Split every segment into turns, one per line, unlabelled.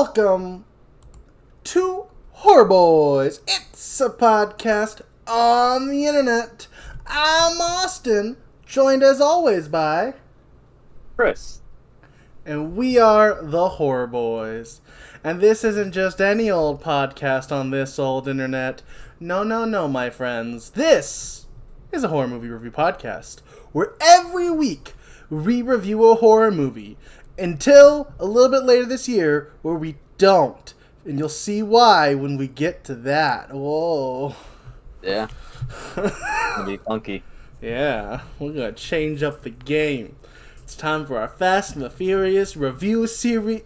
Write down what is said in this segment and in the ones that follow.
Welcome to Horror Bois. It's a podcast on the internet. I'm Austin, joined as always by
Chris.
And we are the Horror Bois. And this isn't just any old podcast on this old internet. No, my friends. This is a horror movie review podcast, where every week we review a horror movie. Until a little bit later this year, where we don't. And you'll see why when we get to that. Whoa.
Yeah. It'll be funky.
Yeah, we're gonna change up the game. It's time for our Fast and the Furious review series.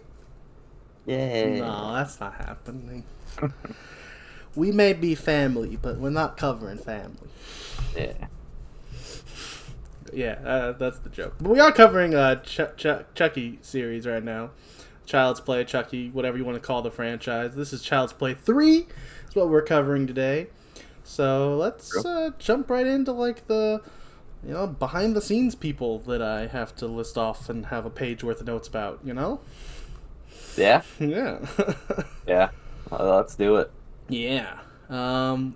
Yay.
No, that's not happening. We may be family, but we're not covering family.
Yeah.
Yeah, that's the joke. But we are covering Chucky series right now. Child's Play, Chucky, whatever you want to call the franchise. This is Child's Play 3. That's what we're covering today. So let's jump right into like the behind the scenes people that I have to list off and have a page worth of notes about.
Yeah.
Yeah.
Yeah. Let's do it.
Yeah.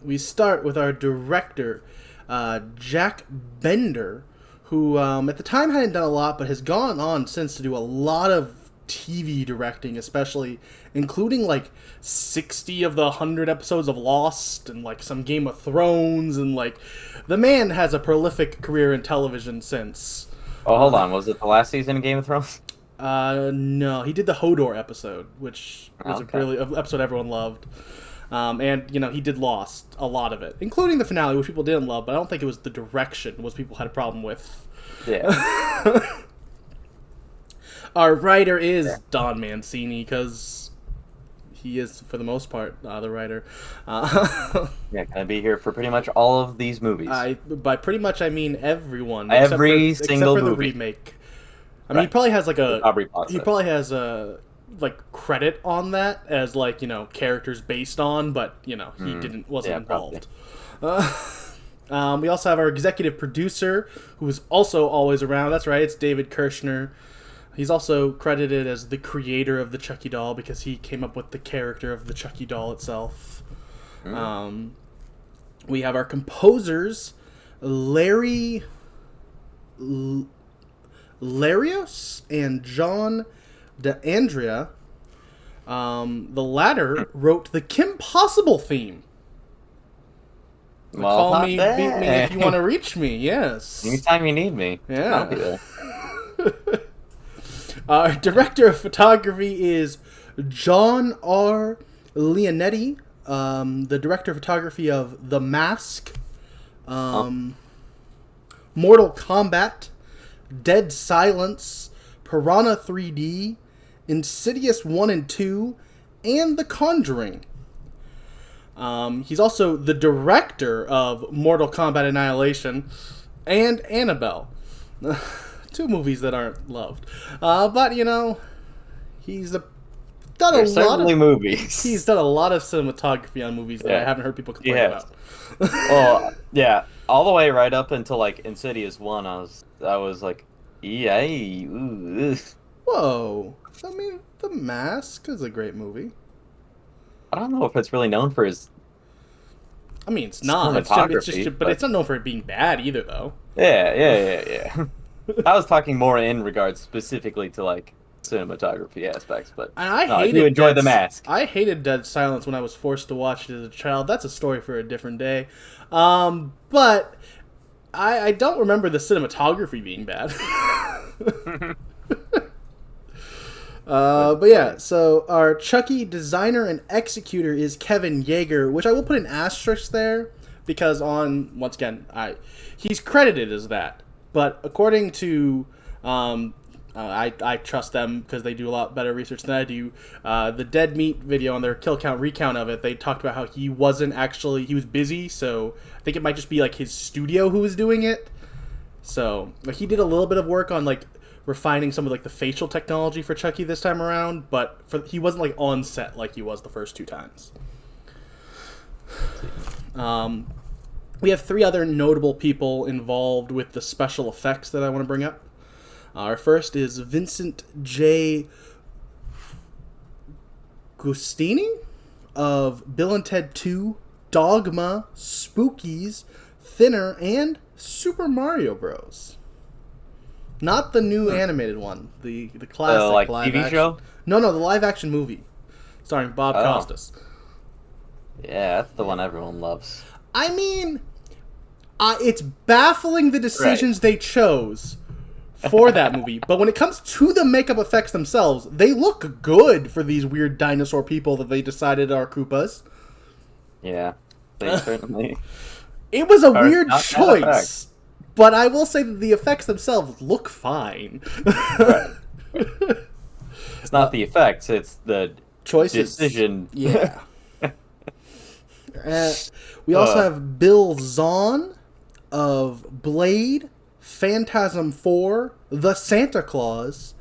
We start with our director, Jack Bender, who at the time hadn't done a lot, but has gone on since to do a lot of TV directing, especially including like 60 of the 100 episodes of Lost and like some Game of Thrones, and like the man has a prolific career in television since.
Oh, hold on. Was it the last season of Game of Thrones?
No, he did the Hodor episode, which was
Okay.
a really episode everyone loved. And he did Lost, a lot of it, including the finale, which people didn't love, but I don't think it was the direction was people had a problem with.
Yeah.
Our writer is Don Mancini, because he is, for the most part, the writer.
Yeah, gonna be here for pretty much all of these movies.
By pretty much, I mean everyone.
Every
except
single
for the
movie.
remake. I mean, he probably has like
He
probably has a credit on that as characters based on, but he wasn't involved. We also have our executive producer, who is also always around. That's right, it's David Kirshner. He's also credited as the creator of the Chucky doll because he came up with the character of the Chucky doll itself. We have our composers, Larry Larios and John DeAndrea. The latter wrote the Kim Possible theme.
Well,
Call
not
me,
bad.
beat me if you want to reach me. Yes.
Anytime you need me.
Yeah.
I'll be there.
Our director of photography is John R. Leonetti, the director of photography of The Mask, Mortal Kombat, Dead Silence, Piranha 3D, Insidious 1 and 2, and The Conjuring. He's also the director of Mortal Kombat Annihilation and Annabelle. Two movies that aren't loved. But, he's done
They're
a lot
certainly
of
movies.
He's done a lot of cinematography on movies that I haven't heard people complain about.
Well, yeah, all the way right up until like Insidious 1, I was like, yay. Ooh.
Whoa. I mean, The Mask is a great movie.
I don't know if it's really known for his.
I mean, it's not. It's just, but it's not known for it being bad either, though.
Yeah. I was talking more in regards specifically to like cinematography aspects, but
And I
I do enjoy The Mask.
I hated Dead Silence when I was forced to watch it as a child. That's a story for a different day. But I don't remember the cinematography being bad. But yeah, so our Chucky designer and executor is Kevin Yeager, which I will put an asterisk there because once again, he's credited as that. But according to, I trust them because they do a lot better research than I do. The Dead Meat video on their kill count recount of it, they talked about how he was busy, so I think it might just be like his studio who was doing it. So like he did a little bit of work on like refining some of like the facial technology for Chucky this time around, but he wasn't like on set like he was the first two times. We have three other notable people involved with the special effects that I want to bring up. Our first is Vincent J. Agostini of Bill and Ted 2, Dogma, Spookies, Thinner, and Super Mario Bros. Not the new animated one, the classic
like
live
TV
action
show.
No, the live action movie, starring Bob Costas.
Yeah, that's the one everyone loves.
I mean, it's baffling the decisions they chose for that movie. But when it comes to the makeup effects themselves, they look good for these weird dinosaur people that they decided are Koopas.
Yeah, they certainly.
It was a weird choice, but I will say that the effects themselves look fine.
Right. It's not the effects; it's the
choices.
Decision.
Yeah. We also have Bill Zahn of Blade, Phantasm 4, The Santa Claus,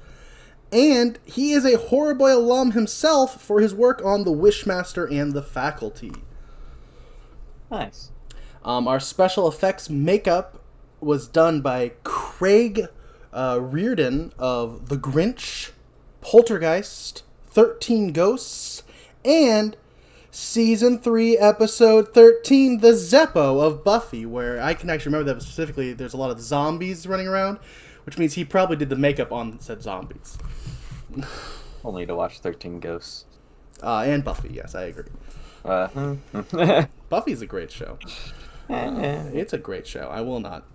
and he is a Horror Boy alum himself for his work on The Wishmaster and The Faculty.
Nice.
Our special effects makeup was done by Craig Reardon of The Grinch, Poltergeist, 13 Ghosts, and Season 3, Episode 13, The Zeppo of Buffy, where I can actually remember that specifically. There's a lot of zombies running around, which means he probably did the makeup on said zombies.
Only to watch 13 Ghosts.
And Buffy, yes, I agree. Buffy's a great show. It's a great show. I will not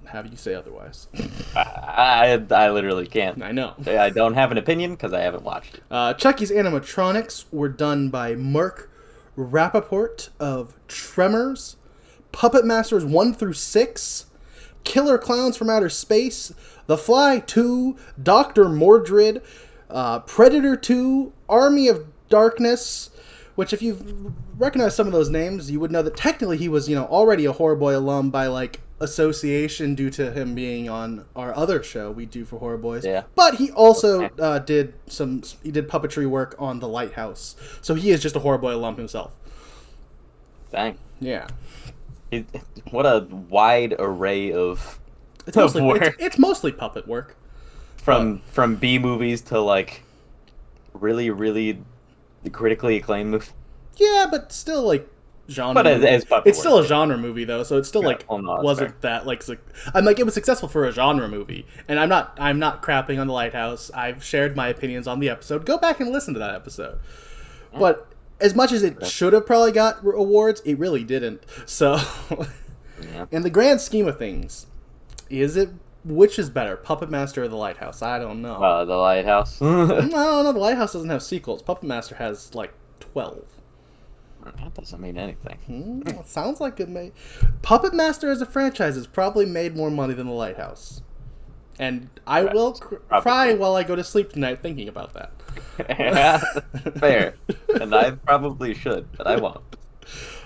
have you say otherwise.
I literally can't.
I know.
I don't have an opinion because I haven't watched it.
Chucky's animatronics were done by Mark Rappaport of Tremors, Puppet Masters 1 through 6, Killer Clowns from Outer Space, The Fly 2, Dr. Mordred, Predator 2, Army of Darkness, which if you recognize some of those names, you would know that technically he was, already a Horror Boy alum by, association due to him being on our other show we do for Horror Boys.
Yeah.
But he also did puppetry work on The Lighthouse. So he is just a Horror Boy alum himself.
Dang.
Yeah.
What a wide array of
work. It's mostly puppet work.
From B movies to really, really critically acclaimed movies.
Yeah, but still genre.
But as puppet
it's
work,
still a genre movie though, so it's still wasn't
fair.
that I'm it was successful for a genre movie. And I'm not crapping on The Lighthouse. I've shared my opinions on the episode. Go back and listen to that episode. Yeah. But as much as it should have probably got awards, it really didn't. So in the grand scheme of things, which is better, Puppet Master or The Lighthouse? I don't know.
The Lighthouse.
No, The Lighthouse doesn't have sequels. Puppet Master has 12.
That doesn't mean anything.
It sounds like it may. Puppet Master as a franchise has probably made more money than The Lighthouse. And I will cry while I go to sleep tonight thinking about that.
Fair. And I probably should, but I won't.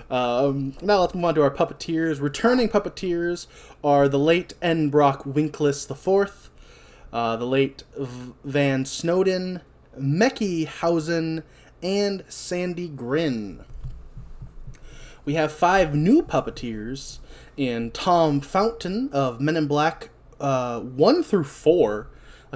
Now let's move on to our Puppeteers. Returning Puppeteers are the late N. Brock Winklis IV, the late Van Snowden, Mecky Hausen, and Sandy Grin. We have 5 new Puppeteers in Tom Fountain of Men in Black 1 through 4.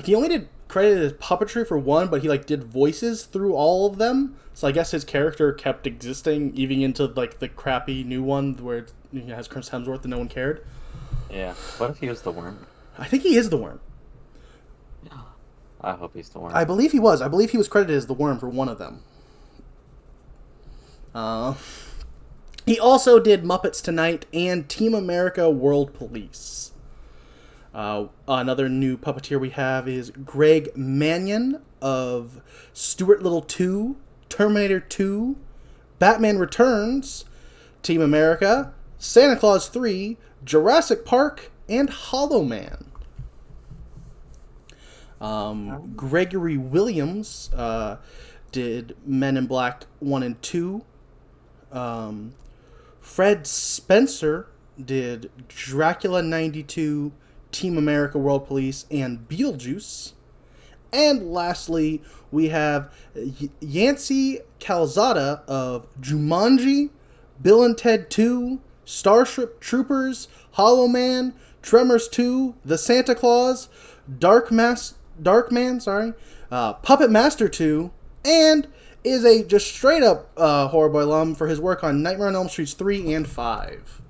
He only did credited as puppetry for 1, but he did voices through all of them. So I guess his character kept existing even into the crappy new one where he has Chris Hemsworth and no one cared.
Yeah. What if he was the worm?
I think he is the worm.
I hope he's the worm.
I believe he was. I believe he was credited as the worm for one of them. He also did Muppets Tonight and Team America World Police. Another new puppeteer we have is Greg Mannion of Stuart Little 2, Terminator 2, Batman Returns, Team America, Santa Claus 3, Jurassic Park, and Hollow Man. Gregory Williams did Men in Black 1 and 2. Fred Spencer did Dracula 92, Team America World Police, and Beetlejuice. And lastly, we have Yancey Calzada of Jumanji, Bill and Ted 2, Starship Troopers, Hollow Man, Tremors 2, The Santa Claus, Puppet Master 2, and is a just straight up Horror Boy alum for his work on Nightmare on Elm Streets 3 and 5.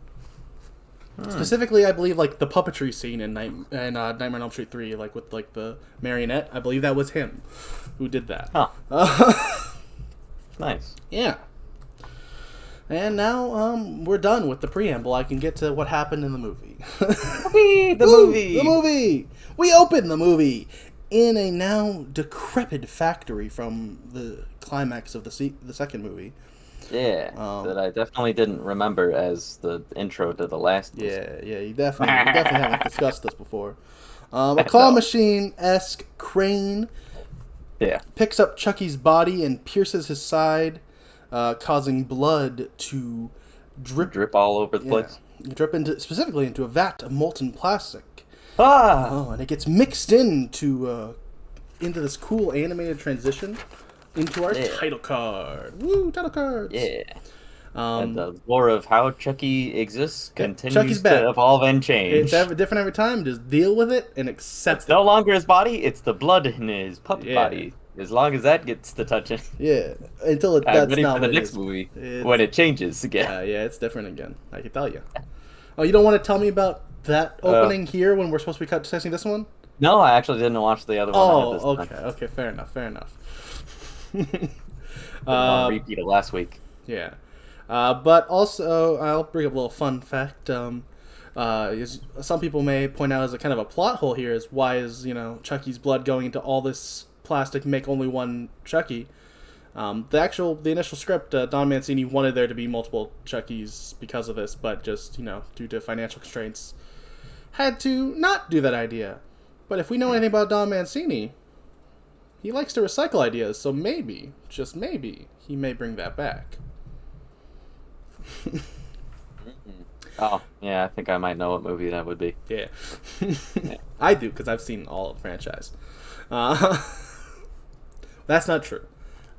Specifically, I believe like the puppetry scene in Nightmare on Elm Street 3, like with like the marionette. I believe that was him who did that.
Nice.
Yeah. And now we're done with the preamble. I can get to what happened in the movie.
The movie.
We open the movie in a now decrepit factory from the climax of the second movie.
Yeah, that I definitely didn't remember as the intro to the last.
Yeah, you definitely haven't discussed this before. A claw machine-esque crane picks up Chucky's body and pierces his side, causing blood to drip
all over the place.
Drip specifically into a vat of molten plastic. And it gets mixed into this cool animated transition into our title card. Woo, title cards!
Yeah. And the lore of how Chucky exists continues
Chucky's back.
to evolve and change.
It's different every time. Just deal with it and accept
it's no longer his body, it's the blood in his puppet body. As long as that gets to touching.
Yeah, until that's
ready
not
for the
what
next movie when it changes again.
Yeah, it's different again. I can tell you. Oh, you don't want to tell me about that opening here when we're supposed to be testing this one?
No, I actually didn't watch the other one.
Okay, fair enough.
Repeat it last week.
Yeah. But also, I'll bring up a little fun fact. Some people may point out as a kind of a plot hole here is why is, Chucky's blood going into all this plastic to make only one Chucky. The initial script, Don Mancini wanted there to be multiple Chuckies because of this, but just, due to financial constraints, had to not do that idea. But if we know anything about Don Mancini, he likes to recycle ideas, so maybe, just maybe, he may bring that back.
Oh, yeah, I think I might know what movie that would be.
Yeah. I do, because I've seen all of the franchise. That's not true.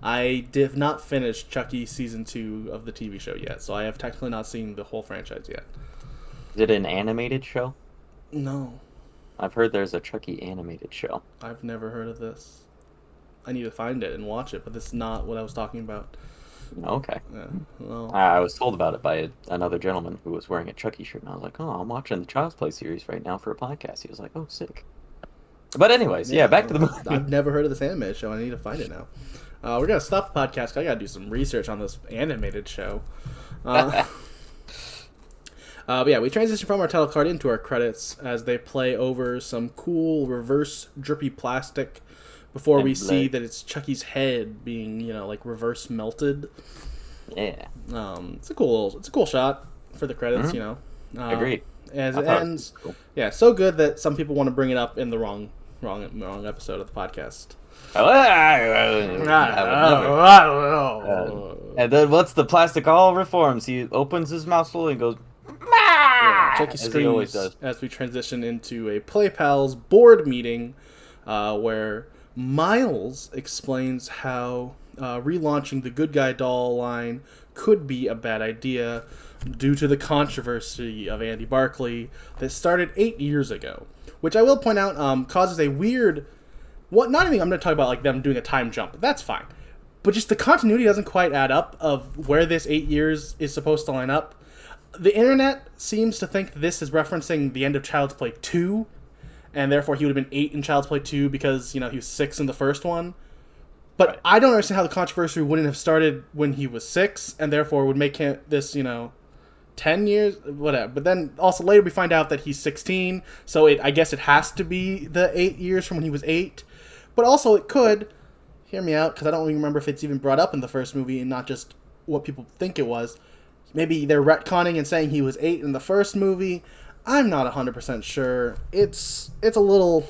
I did not finish Chucky Season 2 of the TV show yet, so I have technically not seen the whole franchise yet.
Is it an animated show?
No.
I've heard there's a Chucky animated show.
I've never heard of this. I need to find it and watch it, but this is not what I was talking about.
Okay.
Well,
I was told about it by another gentleman who was wearing a Chucky shirt, and I was like, oh, I'm watching the Child's Play series right now for a podcast. He was like, oh, sick. But anyways, back to the movie.
I've never heard of this animated show. I need to find it now. We're going to stop the podcast because I got to do some research on this animated show. But yeah, we transition from our title card into our credits as they play over some cool reverse drippy plastic before we see that it's Chucky's head being, like reverse melted.
Yeah.
It's a cool shot for the credits,
Agreed.
As it ends, cool. Yeah, so good that some people want to bring it up in the wrong episode of the podcast.
And then once the plastic all reforms, he opens his mouth slowly and goes,
Chucky screams as we transition into a Play Pals board meeting where Miles explains how relaunching the Good Guy doll line could be a bad idea due to the controversy of Andy Barclay that started 8 years ago, which I will point out causes a weird... Not even I'm going to talk about like them doing a time jump. That's fine. But just the continuity doesn't quite add up of where this 8 years is supposed to line up. The internet seems to think that this is referencing the end of Child's Play 2, and therefore he would have been 8 in Child's Play 2 because, he was 6 in the first one. But right. I don't understand how the controversy wouldn't have started when he was 6, and therefore would make him this, 10 years, whatever. But then also later we find out that he's 16, so I guess it has to be the 8 years from when he was 8. But also it could, hear me out, because I don't even remember if it's even brought up in the first movie and not just what people think it was. Maybe they're retconning and saying he was 8 in the first movie. I'm not 100% sure. It's a little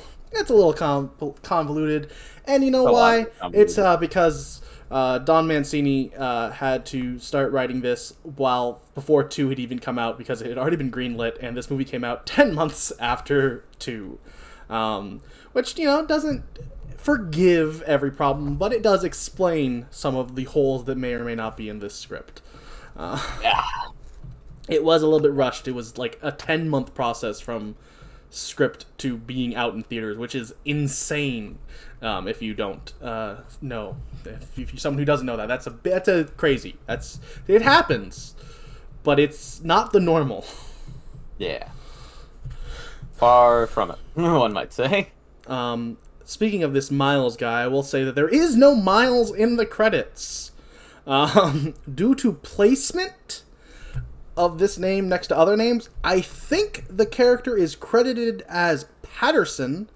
convoluted. And you know why? It's because Don Mancini had to start writing this before 2 had even come out because it had already been greenlit, and this movie came out 10 months after 2. Which, doesn't forgive every problem, but it does explain some of the holes that may or may not be in this script. It was a little bit rushed. It was like a 10-month process from script to being out in theaters, which is insane. If you don't know, if you're someone who doesn't know that, that's a crazy. It happens, but it's not the normal.
Yeah. Far from it, one might say.
Speaking of this Miles guy, I will say that there is no Miles in the credits. Due to placement of this name next to other names, I think the character is credited as Patterson.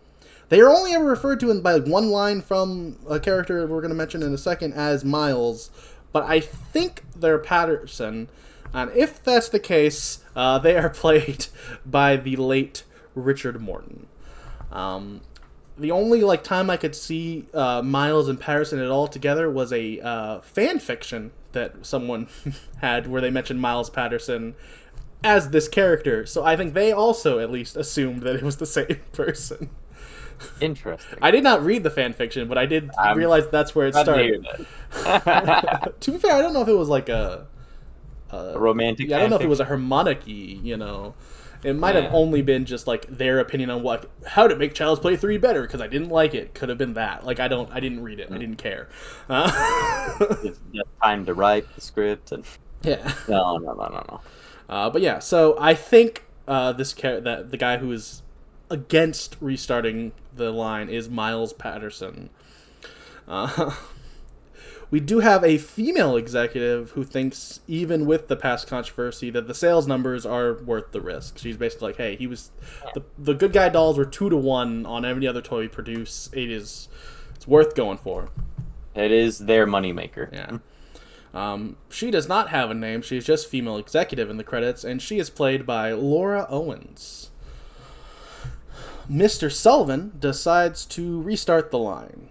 They are only ever referred to by one line from a character we're going to mention in a second as Miles, but I think they're Patterson. And if that's the case, they are played by the late Richard Morton. The only time I could see Miles and Patterson at all together was a fan fiction that someone had where they mentioned Miles Patterson as this character. So I think they also at least assumed that it was the same person.
Interesting.
I did not read the fan fiction, but I did realize that's where it started. To be fair, I don't know if it was like a
romantic.
Yeah, I don't know if it was a harmonic-y, It might have only been just their opinion on how to make Child's Play 3 better because I didn't like it. Could have been that. I didn't read it. I didn't care.
It's time to write the script and
yeah.
No.
But yeah, so I think that the guy who is against restarting the line is Miles Patterson. We do have a female executive who thinks, even with the past controversy, that the sales numbers are worth the risk. She's basically like, hey, the good guy dolls were 2-to-1 on every other toy we produce. It's worth going for.
It is their moneymaker.
Yeah. She does not have a name. She's just female executive in the credits, and she is played by Laura Owens. Mr. Sullivan decides to restart the line.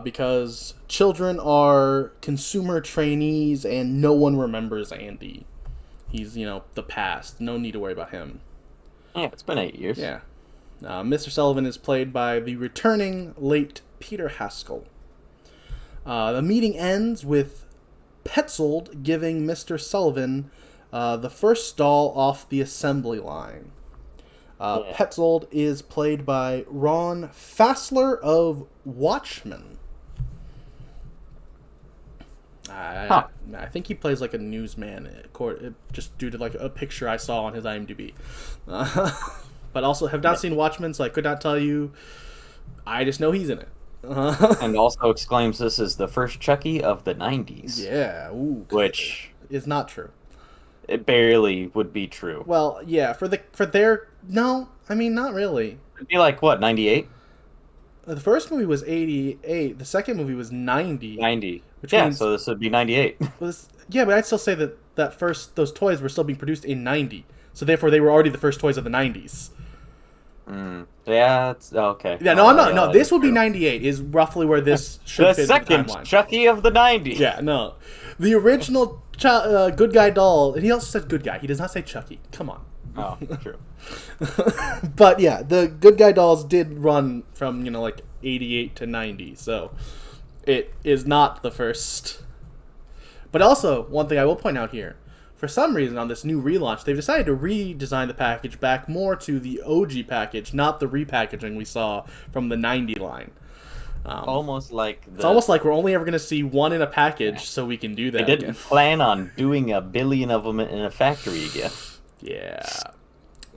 Because children are consumer trainees and no one remembers Andy. He's, the past. No need to worry about him.
Yeah, it's been 8 years.
Yeah. Mr. Sullivan is played by the returning late Peter Haskell. The meeting ends with Petzold giving Mr. Sullivan the first doll off the assembly line. Petzold is played by Ron Fassler of Watchmen. I think he plays a newsman, just due to a picture I saw on his IMDb. But also have not seen Watchmen, so I could not tell you. I just know he's in it.
And also exclaims this is the first Chucky of the 90s.
Yeah,
which
is not true.
It barely would be true.
Well, yeah, no, I mean, not really.
It'd be what, 98?
The first movie was 88. The second movie was 90.
90.
Which
means, so this would be 98.
Yeah, but I'd still say that those toys were still being produced in 90. So therefore, they were already the first toys of the 90s.
Yeah, it's okay.
Yeah, no, I'm not. No, this would be 98 is roughly where this should fit in the timeline.
The second Chucky of the 90s.
Yeah, no. The original good guy doll, and he also said good guy. He does not say Chucky. Come on.
Oh, true.
But yeah, the good guy dolls did run from 88 to 90, so it is not the first. But also, one thing I will point out here, for some reason on this new relaunch, they've decided to redesign the package back more to the OG package, not the repackaging we saw from the 90 line.
Almost like
it's almost like we're only ever going to see one in a package, so we can do that.
They didn't plan on doing a billion of them in a factory again.
Yeah.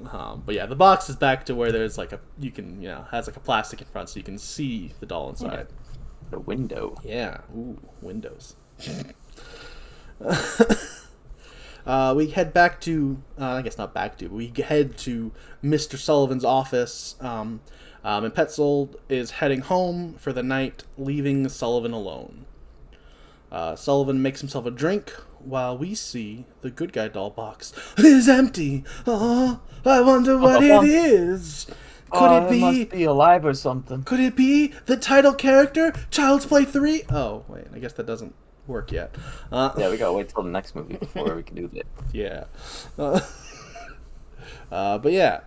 But yeah, the box is back to where there's has a plastic in front so you can see the doll inside.
The window.
Yeah. Ooh, windows. We head back to, I guess not back to, but we head to Mr. Sullivan's office, and Petzold is heading home for the night, leaving Sullivan alone. Sullivan makes himself a drink, while we see the good guy doll box is empty. Oh, I wonder what it is. Could it be?
It must be alive or something.
Could it be the title character, Child's Play 3? Oh, wait, I guess that doesn't work yet.
Yeah, we gotta wait till the next movie before we can do that.
Yeah. But yeah,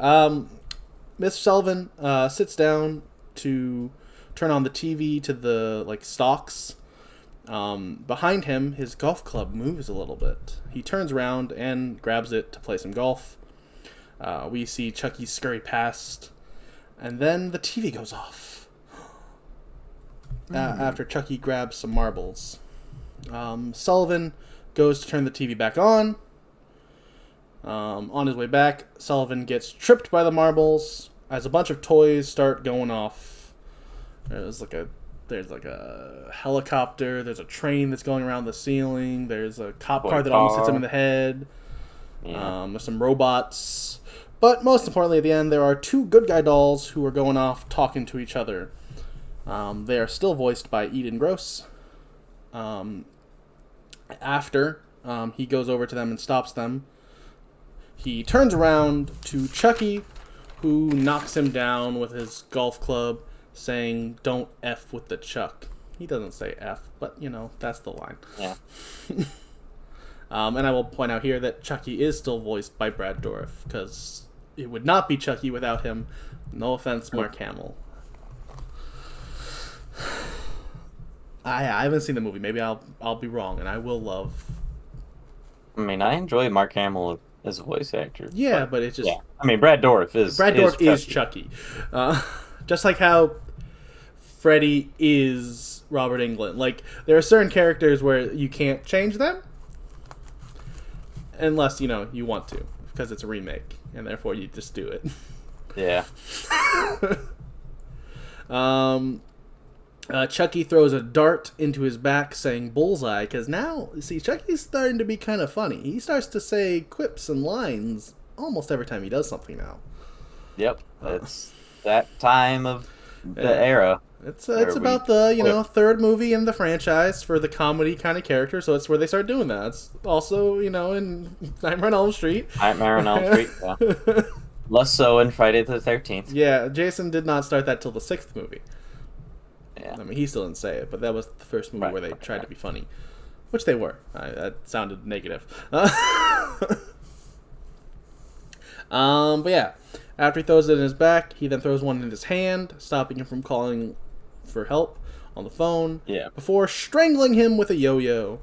Mr. Sullivan sits down to turn on the TV to the stalks. Behind him, his golf club moves a little bit. He turns around and grabs it to play some golf. We see Chucky scurry past. And then the TV goes off. After Chucky grabs some marbles. Sullivan goes to turn the TV back on. On his way back, Sullivan gets tripped by the marbles as a bunch of toys start going off. There's like a helicopter. There's a train that's going around the ceiling. There's a cop car that almost hits him in the head. Yeah. There's some robots. But most importantly, at the end, there are two good guy dolls who are going off talking to each other. They are still voiced by Eden Gross. After he goes over to them and stops them, he turns around to Chucky, who knocks him down with his golf club, saying, "Don't F with the Chuck." He doesn't say F, but, that's the line.
Yeah.
And I will point out here that Chucky is still voiced by Brad Dourif, because it would not be Chucky without him. No offense, Mark Hamill. I haven't seen the movie. Maybe I'll be wrong, and I will love...
I mean, I enjoy Mark Hamill as a voice actor.
Yeah, but it's just... Yeah.
I mean, Brad Dourif is
Chucky. Just like how Freddy is Robert Englund. Like, there are certain characters where you can't change them. Unless, you want to. Because it's a remake. And therefore you just do it.
Yeah.
Chucky throws a dart into his back saying bullseye, because now, see, Chucky's starting to be kind of funny. He starts to say quips and lines almost every time he does something now.
Yep, it's that time of the era.
It's about the, third movie in the franchise for the comedy kind of character, so it's where they start doing that. It's also, in Nightmare on Elm Street.
Nightmare on Elm Street, yeah. Less so in Friday the 13th.
Yeah, Jason did not start that till the 6th movie.
Yeah.
I mean, he still didn't say it, but that was the first movie where they tried to be funny. Which they were. That sounded negative. But yeah. After he throws it in his back, he then throws one in his hand, stopping him from calling for help on the phone.
Yeah.
Before strangling him with a yo-yo.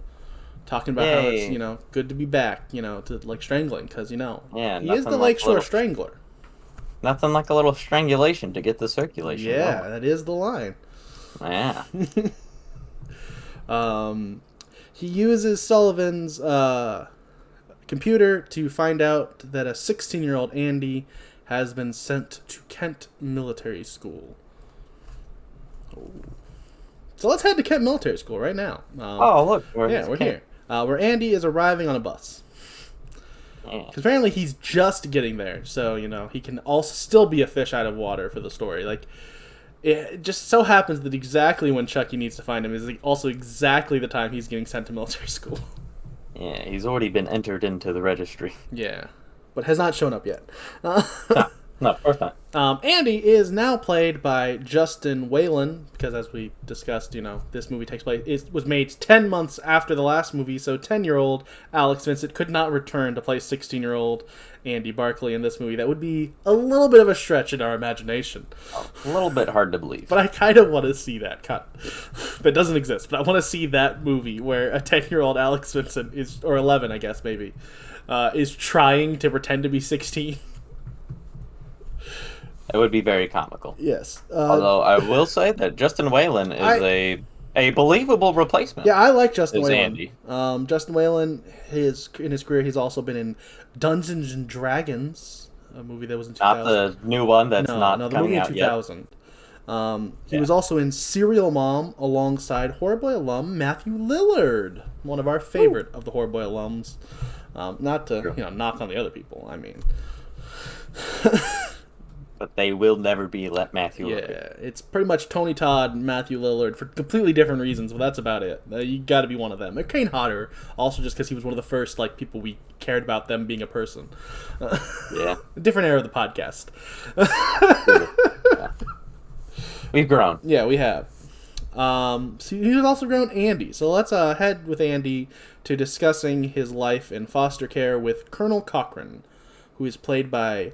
Talking about how it's, good to be back, to like strangling, because,
yeah,
he is the Lakeshore Strangler.
Nothing like a little strangulation to get the circulation.
Yeah, that is the line.
Yeah.
He uses Sullivan's computer to find out that a 16-year-old Andy has been sent to Kent Military School. Oh. So let's head to Kent Military School right now.
Look.
We're here. Where Andy is arriving on a bus. Because apparently he's just getting there. So, he can also still be a fish out of water for the story. Like, it just so happens that exactly when Chucky needs to find him is also exactly the time he's getting sent to military school.
Yeah, he's already been entered into the registry.
Yeah, but has not shown up yet.
No, of course not.
Andy is now played by Justin Whalen, because as we discussed, this movie takes place, it was made 10 months after the last movie, so 10-year-old Alex Vincent could not return to play 16-year-old Andy Barclay in this movie. That would be a little bit of a stretch in our imagination.
A little bit hard to believe.
But I kind of want to see that cut. That doesn't exist, but I want to see that movie where a 10-year-old Alex Vincent is, or 11, I guess, maybe, is trying to pretend to be 16.
It would be very comical.
Yes.
Although I will say that Justin Whalen is a believable replacement.
Yeah, I like Justin Whalen.
Andy.
Justin Whalen, in his career, he's also been in Dungeons and Dragons, a movie that was in 2000.
Not the new one that's not
the
coming
movie in
out
2000. He was also in Serial Mom alongside Horror Bois alum Matthew Lillard, one of our favorite of the Horror Bois alums. Not to knock on the other people. I mean.
But they will never be Matthew Lillard.
Yeah, it's pretty much Tony Todd and Matthew Lillard for completely different reasons, but that's about it. You got to be one of them. Kane Hodder, also just because he was one of the first people we cared about them being a person.
Yeah.
A different era of the podcast.
Yeah. We've grown.
Yeah, we have. So he's also grown Andy. So let's head with Andy to discussing his life in foster care with Colonel Cochran, who is played by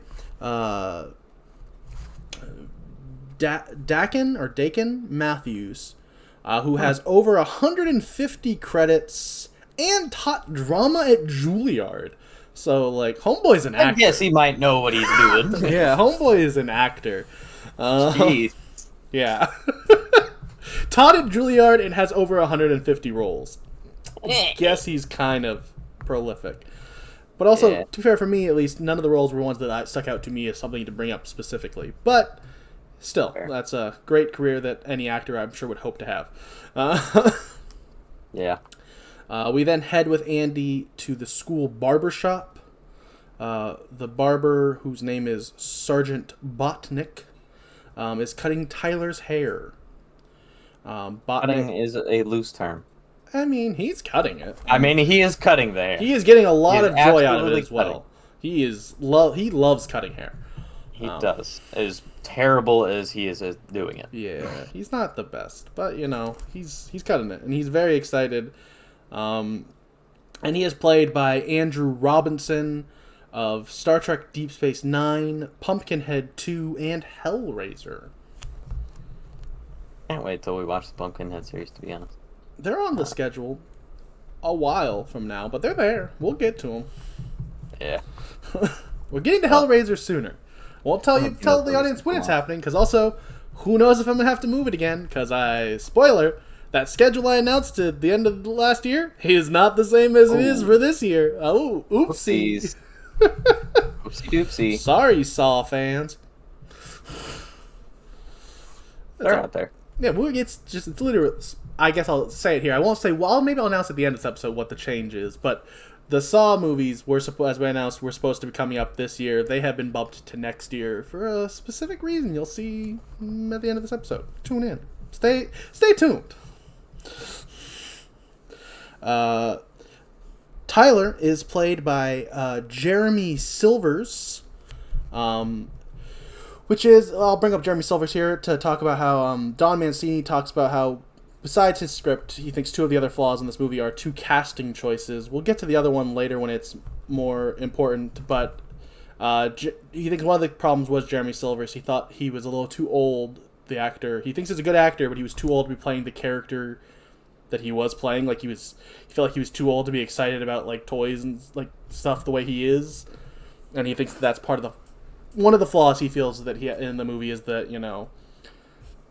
Dakin Matthews, who has over 150 credits and taught drama at Juilliard. So, Homeboy's an actor.
I guess he might know what he's doing.
Yeah, Homeboy is an actor.
Jeez.
Yeah. Taught at Juilliard and has over 150 roles. Guess he's kind of prolific. But also, to be fair, for me at least, none of the roles were ones that stuck out to me as something to bring up specifically. But still, that's a great career that any actor I'm sure would hope to have.
Yeah.
We then head with Andy to the school barber shop. The barber, whose name is Sergeant Botnick, is cutting Tyler's hair.
Cutting is a loose term.
I mean, he's cutting it.
I mean, he is cutting the hair.
He is getting a lot of joy out of it as
cutting.
well. He loves cutting hair.
He does. As terrible as he is at doing it.
Yeah, he's not the best, but he's cutting it, and he's very excited. And he is played by Andrew Robinson of Star Trek Deep Space Nine, Pumpkinhead 2, and Hellraiser.
Can't wait till we watch the Pumpkinhead series, to be honest.
They're on the schedule a while from now, but they're there. We'll get to them.
Yeah.
We're getting to Hellraiser sooner. Won't tell the audience when it's happening, because also, who knows if I'm going to have to move it again, because spoiler, that schedule I announced at the end of the last year is not the same as it is for this year. Oh, oopsie.
Oopsie doopsie.
Sorry, Saw fans.
They're out there.
Yeah, it's literally, I guess I'll say it here. I won't say, well, maybe I'll announce at the end of this episode what the change is, but the Saw movies, as we announced, were supposed to be coming up this year. They have been bumped to next year for a specific reason. You'll see at the end of this episode. Tune in. Stay tuned. Tyler is played by Jeremy Silvers, which is, I'll bring up Jeremy Silvers here to talk about how Don Mancini talks about how, besides his script, he thinks two of the other flaws in this movie are two casting choices. We'll get to the other one later when it's more important, but he thinks one of the problems was Jeremy Silvers. He thought he was a little too old, the actor. He thinks he's a good actor, but he was too old to be playing the character that he was playing. He felt like he was too old to be excited about like toys and like stuff the way he is, and he thinks that's part of one of the flaws he feels that he in the movie is that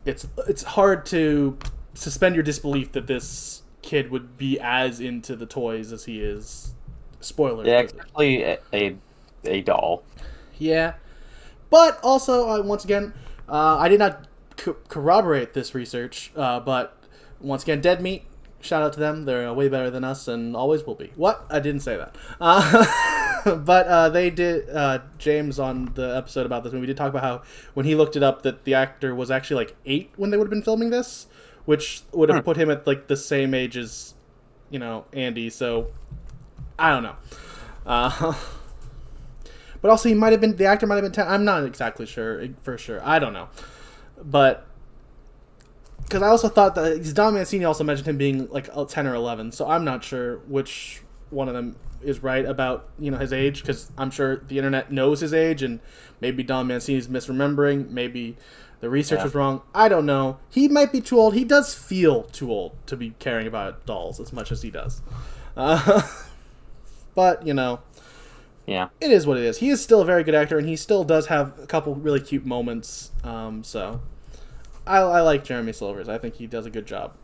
it's hard to suspend your disbelief that this kid would be as into the toys as he is. Spoiler.
Yeah, especially a doll.
Yeah, but also once again, I did not corroborate this research, but once again, Dead Meat. Shout out to them. They're way better than us and always will be. What? I didn't say that. But they did, James on the episode about this movie did talk about how when he looked it up that the actor was actually like 8 when they would have been filming this, which would have put him at like the same age as, Andy. So, I don't know. But also the actor might have been 10. I'm not exactly sure, for sure. I don't know. But because I also thought that Don Mancini also mentioned him being like 10 or 11, so I'm not sure which one of them is right about his age, because I'm sure the internet knows his age, and maybe Don Mancini's misremembering, maybe the research was wrong. I don't know. He might be too old. He does feel too old to be caring about dolls as much as he does. But
yeah,
it is what it is. He is still a very good actor, and he still does have a couple really cute moments. So I like Jeremy Silvers. I think he does a good job.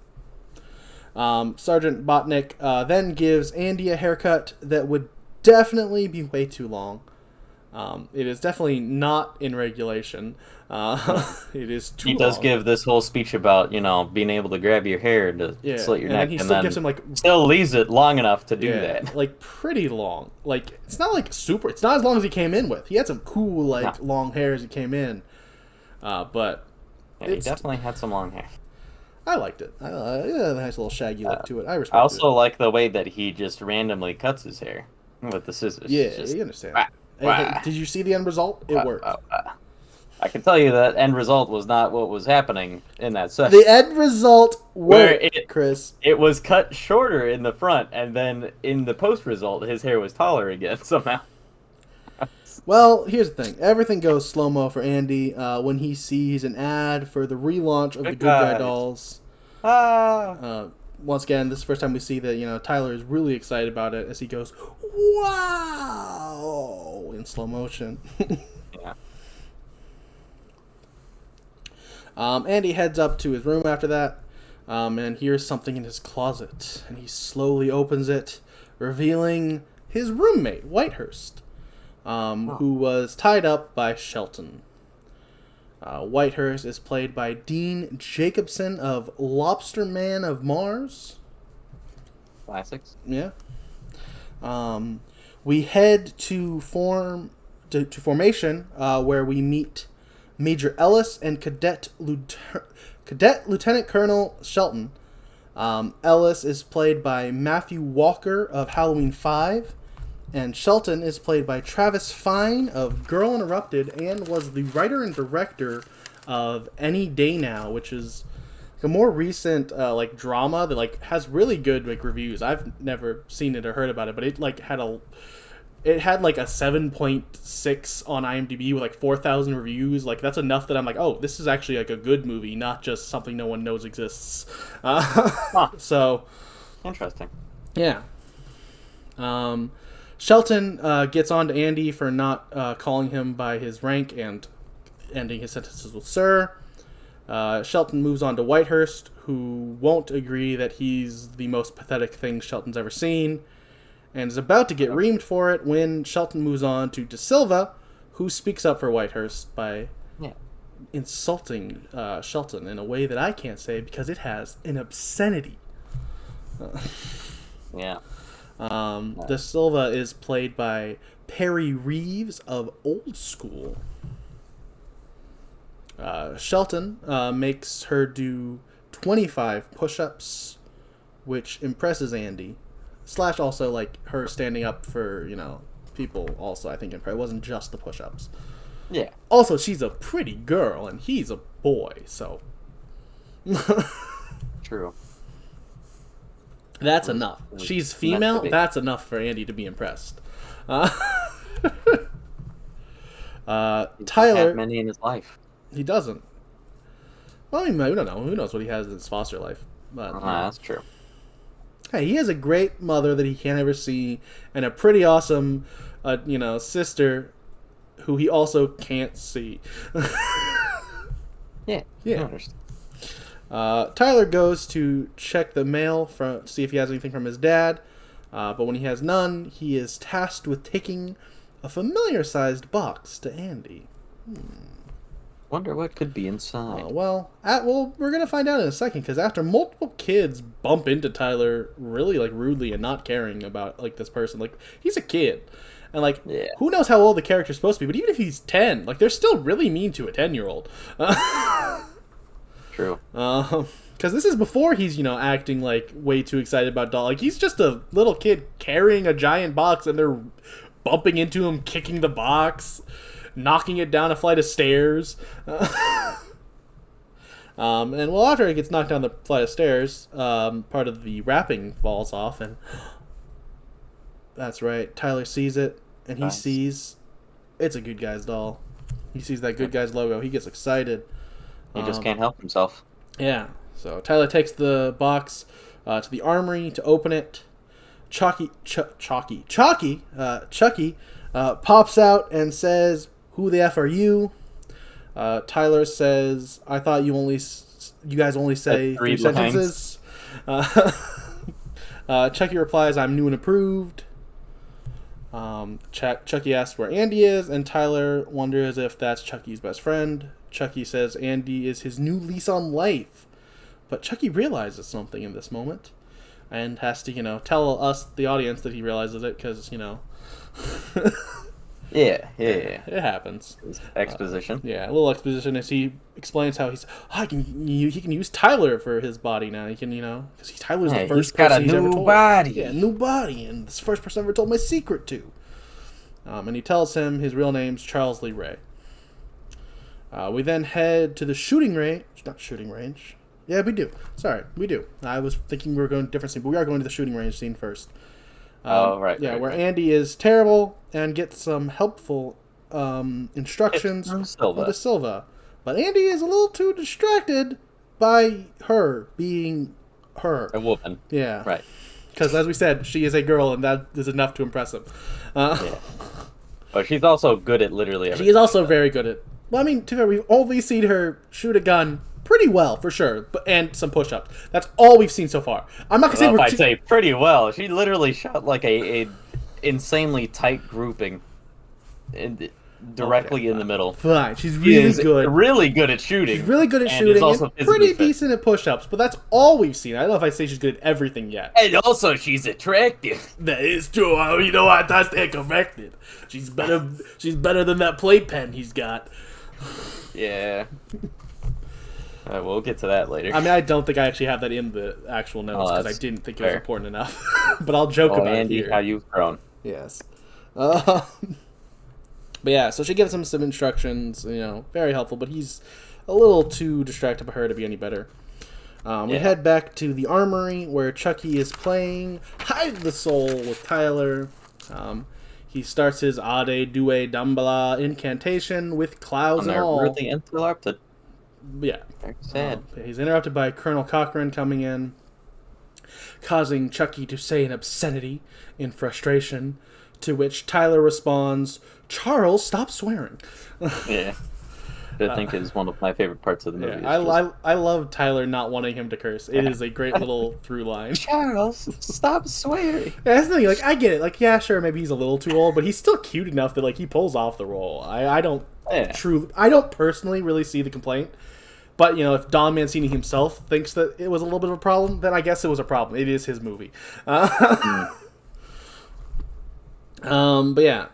Sergeant Botnick then gives Andy a haircut that would definitely be way too long. It is definitely not in regulation. It is too long.
He does give this whole speech about, being able to grab your hair to slit your neck,
he
and
still
then
gives him
still leaves it long enough to do that.
Like pretty long. Like it's not like super. It's not as long as he came in with. He had some cool long hair as he came in, but
he definitely had some long hair.
I liked it. It had a nice little shaggy look to it. I respect it.
I also like the way that he just randomly cuts his hair with the scissors.
Yeah, you understand. Hey, did you see the end result? It worked.
I can tell you that end result was not what was happening in that session.
The end result worked, Chris.
It was cut shorter in the front, and then in the post result, his hair was taller again somehow.
Well, here's the thing. Everything goes slow-mo for Andy when he sees an ad for the relaunch of the Good Guy dolls. Once again, this is the first time we see that, Tyler is really excited about it as he goes, wow, in slow motion.
Yeah.
Andy heads up to his room after that, and hears something in his closet, and he slowly opens it, revealing his roommate, Whitehurst, who was tied up by Shelton. Whitehurst is played by Dean Jacobson of Lobster Man of Mars.
Classics.
Yeah. We head to formation, where we meet Major Ellis and Cadet Lieutenant Colonel Shelton. Ellis is played by Matthew Walker of Halloween 5, and Shelton is played by Travis Fine of Girl Interrupted, and was the writer and director of Any Day Now, which is a more recent drama that has really good reviews. I've never seen it or heard about it, but it had a 7.6 on IMDb with 4,000 reviews. That's enough that I'm oh, this is actually a good movie, not just something no one knows exists. So
interesting.
Yeah. Shelton gets on to Andy for not calling him by his rank and ending his sentences with sir. Shelton moves on to Whitehurst, who won't agree that he's the most pathetic thing Shelton's ever seen, and is about to get reamed for it when Shelton moves on to De Silva, who speaks up for Whitehurst by insulting Shelton in a way that I can't say because it has an obscenity. De Silva is played by Perry Reeves of Old School. Shelton makes her do 25 push-ups, which impresses Andy. / also, her standing up for, people also, I think, it wasn't just the push-ups.
Yeah.
Also, she's a pretty girl, and he's a boy, so...
True.
That's enough. She's female, that's enough for Andy to be impressed. Tyler...
have many in his life.
He doesn't. Well, we don't know. Who knows what he has in his foster life. But
that's true.
Hey, he has a great mother that he can't ever see, and a pretty awesome, sister who he also can't see.
Yeah. I understand.
Tyler goes to check the mail to see if he has anything from his dad, but when he has none, he is tasked with taking a familiar-sized box to Andy.
Wonder what could be inside.
Well, we're gonna find out in a second, because after multiple kids bump into Tyler really rudely and not caring about this person, he's a kid, and who knows how old the character's supposed to be, but even if he's 10, they're still really mean to a 10-year-old.
True.
Because this is before he's acting way too excited about doll. He's just a little kid carrying a giant box, and they're bumping into him, kicking the box, knocking it down a flight of stairs. And after it gets knocked down the flight of stairs, part of the wrapping falls off, and that's right, Tyler sees it, and he sees it's a Good Guys doll. He sees that Good Guys logo. He gets excited.
He just can't help himself.
Yeah. So Tyler takes the box to the armory to open it. Chucky pops out and says, "Who the F are you?" Tyler says, "I thought you guys only say 3 sentences." Chucky replies, "I'm new and approved." Chucky asks where Andy is, and Tyler wonders if that's Chucky's best friend. Chucky says Andy is his new lease on life. But Chucky realizes something in this moment, and has to, tell us, the audience, that he realizes it, because,
Yeah.
It happens.
Exposition.
A little exposition as he explains how he can use Tyler for his body now. He can, because Tyler's the first person he's ever told. Yeah, new body, and it's the first person I ever told my secret to. And he tells him his real name's Charles Lee Ray. We then head to the shooting range. Not shooting range. Yeah, we do. Sorry, we do. I was thinking we were going to a different scene, but we are going to the shooting range scene first.
Right.
Where Andy is terrible and gets some helpful instructions from De Silva. But Andy is a little too distracted by her being her.
A woman.
Yeah.
Right.
Because, as we said, she is a girl, and that is enough to impress him.
But she's also good at literally everything.
She is also very good at... Well, I mean, to be fair, we've only seen her shoot a gun pretty well for sure, and some push-ups. That's all we've seen so far. I'm not gonna
I'd say pretty well. She literally shot like a insanely tight grouping, directly in the middle.
Fine, she's really good.
Really good at shooting.
She's really good at shooting. And pretty decent at push-ups, but that's all we've seen. I don't know if I say she's good at everything yet.
And also, she's attractive.
That is true. You know what? I stand corrected. She's better. She's better than that playpen he's got.
Yeah. We'll get to that later.
I mean, I don't think I actually have that in the actual notes because I didn't think it was important enough. But I'll joke about
Andy,
it here.
How you've grown.
Yes. But yeah, so she gives him some instructions, very helpful, but he's a little too distracted by her to be any better. We head back to the armory where Chucky is playing Hide the Soul with Tyler. He starts his Ade Due Dumbala incantation with clouds and all.
Really interrupted.
Yeah.
Very sad.
He's interrupted by Colonel Cochran coming in, causing Chucky to say an obscenity in frustration, to which Tyler responds, "Charles, stop swearing."
Yeah. I think is one of my favorite parts of the movie.
Yeah, I love Tyler not wanting him to curse. It is a great little through line.
Charles, stop swearing.
Yeah, that's the thing. Like, I get it. Like, yeah, sure, maybe he's a little too old, but he's still cute enough that he pulls off the role. I don't personally really see the complaint. But if Don Mancini himself thinks that it was a little bit of a problem, then I guess it was a problem. It is his movie. But yeah.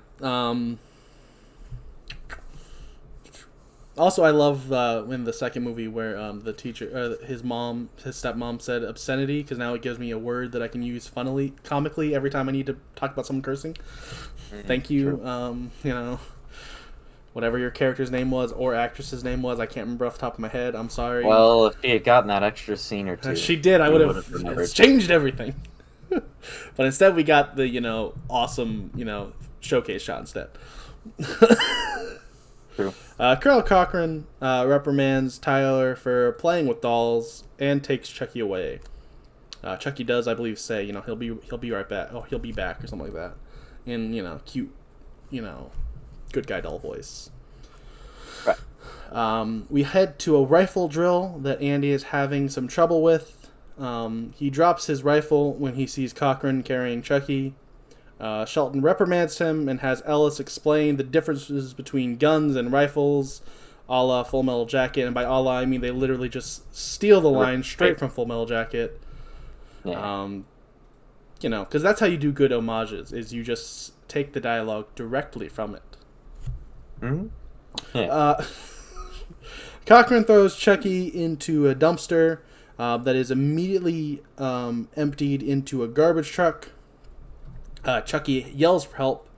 Also, I love in the second movie where the teacher, his stepmom said obscenity, because now it gives me a word that I can use comically every time I need to talk about someone cursing. Thank you. Whatever your character's name was or actress's name was, I can't remember off the top of my head. I'm sorry.
Well, if she had gotten that extra scene or two,
she did. I would have changed everything. But instead, we got the awesome showcase shot instead.
True.
Colonel Cochran reprimands Tyler for playing with dolls and takes Chucky away. Chucky does, I believe, say he'll be right back. Oh, he'll be back or something like that, in cute, good guy doll voice.
Right.
We head to a rifle drill that Andy is having some trouble with. He drops his rifle when he sees Cochran carrying Chucky. Shelton reprimands him and has Ellis explain the differences between guns and rifles, a la Full Metal Jacket. And by a la, I mean they literally just steal the line straight from Full Metal Jacket.
Yeah.
Because that's how you do good homages, is you just take the dialogue directly from it.
Mm-hmm. Yeah.
Cochran throws Chucky into a dumpster that is immediately emptied into a garbage truck. Chucky yells for help,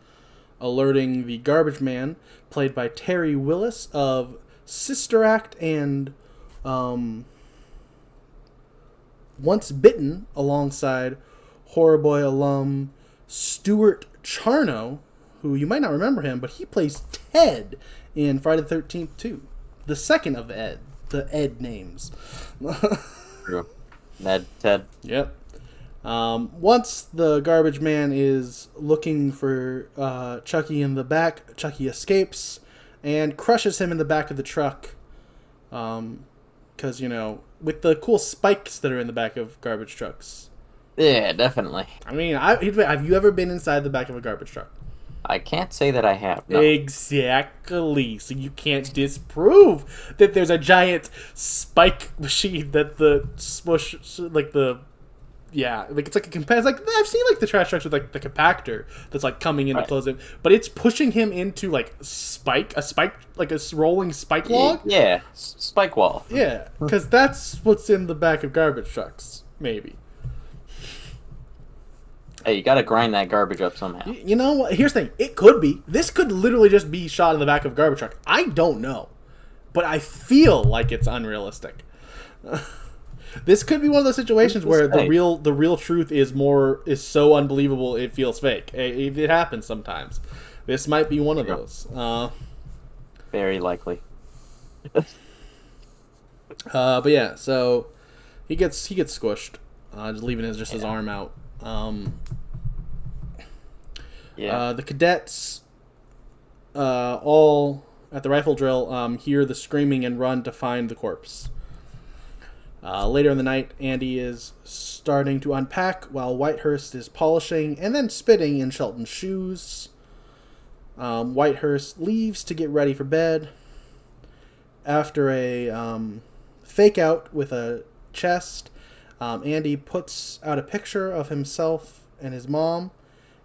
alerting the garbage man, played by Terry Willis of Sister Act and Once Bitten, alongside Horror Boy alum Stuart Charno, who you might not remember him, but he plays Ted in Friday the 13th 2. The second of the Ed names.
True. Ned, Ted.
Yep. Once the garbage man is looking for Chucky in the back, Chucky escapes and crushes him in the back of the truck. Because, with the cool spikes that are in the back of garbage trucks.
Yeah, definitely.
I mean, have you ever been inside the back of a garbage truck?
I can't say that I have. No.
Exactly. So you can't disprove that there's a giant spike machine that the smush, it's like a it's like I've seen the trash trucks with the compactor that's coming in to close it, but it's pushing him into a rolling spike log.
Yeah, spike wall.
Yeah, because that's what's in the back of garbage trucks, maybe.
Hey, you gotta grind that garbage up somehow.
You know what? Here's the thing. It could be. This could literally just be shot in the back of a garbage truck. I don't know. But I feel like it's unrealistic. This could be one of those situations where the real truth is so unbelievable it feels fake. It happens sometimes. This might be one of those.
Very likely.
But yeah, so he gets squished, just leaving his arm out. The cadets, all at the rifle drill, hear the screaming and run to find the corpse. Later in the night, Andy is starting to unpack while Whitehurst is polishing and then spitting in Shelton's shoes. Whitehurst leaves to get ready for bed. After a fake out with a chest, Andy puts out a picture of himself and his mom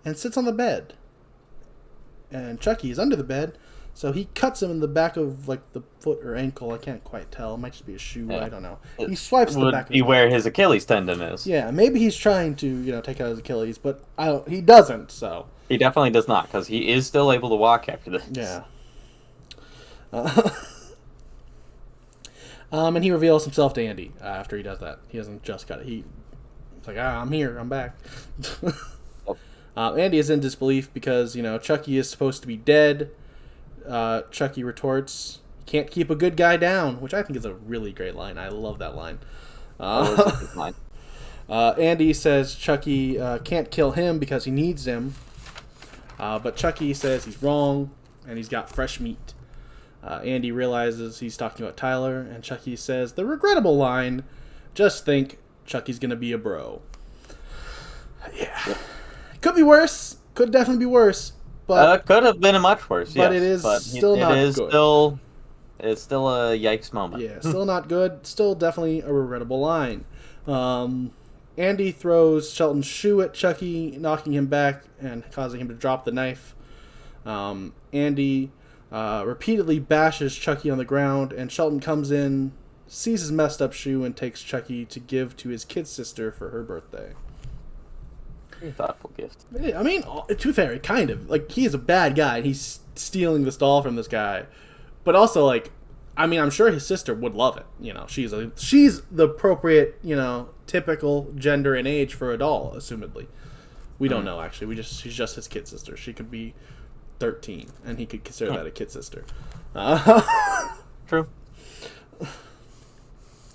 and sits on the bed. And Chucky is under the bed, so he cuts him in the back of like the foot or ankle. I can't quite tell. It might just be a shoe. Yeah. I don't know. He swipes the back of his
where his Achilles tendon is.
Yeah, maybe he's trying to take out his Achilles, but he doesn't. So
he definitely does not, because he is still able to walk after this.
Yeah. And he reveals himself to Andy after he does that. He doesn't just cut it. He's like, I'm here. I'm back. Andy is in disbelief because, Chucky is supposed to be dead. Chucky retorts, "You can't keep a good guy down," which I think is a really great line. I love that line. Andy says Chucky can't kill him because he needs him. But Chucky says he's wrong and he's got fresh meat. Andy realizes he's talking about Tyler, and Chucky says the regrettable line, "Just think, Chucky's gonna be a bro." Yeah. Could be worse. Could definitely be worse. But
could have been much worse,
but
yes.
It is still not good.
It's still a yikes moment.
Yeah, still not good. Still definitely a regrettable line. Andy throws Shelton's shoe at Chucky, knocking him back and causing him to drop the knife. Andy repeatedly bashes Chucky on the ground, and Shelton comes in, sees his messed up shoe, and takes Chucky to give to his kid sister for her birthday.
Very thoughtful gift.
I mean, to be fair, kind of. Like, he is a bad guy, and he's stealing this doll from this guy. But also, I'm sure his sister would love it. She's the appropriate, typical gender and age for a doll, assumedly. We don't know, actually. She's just his kid sister. She could be 13, and he could consider that a kid sister.
True.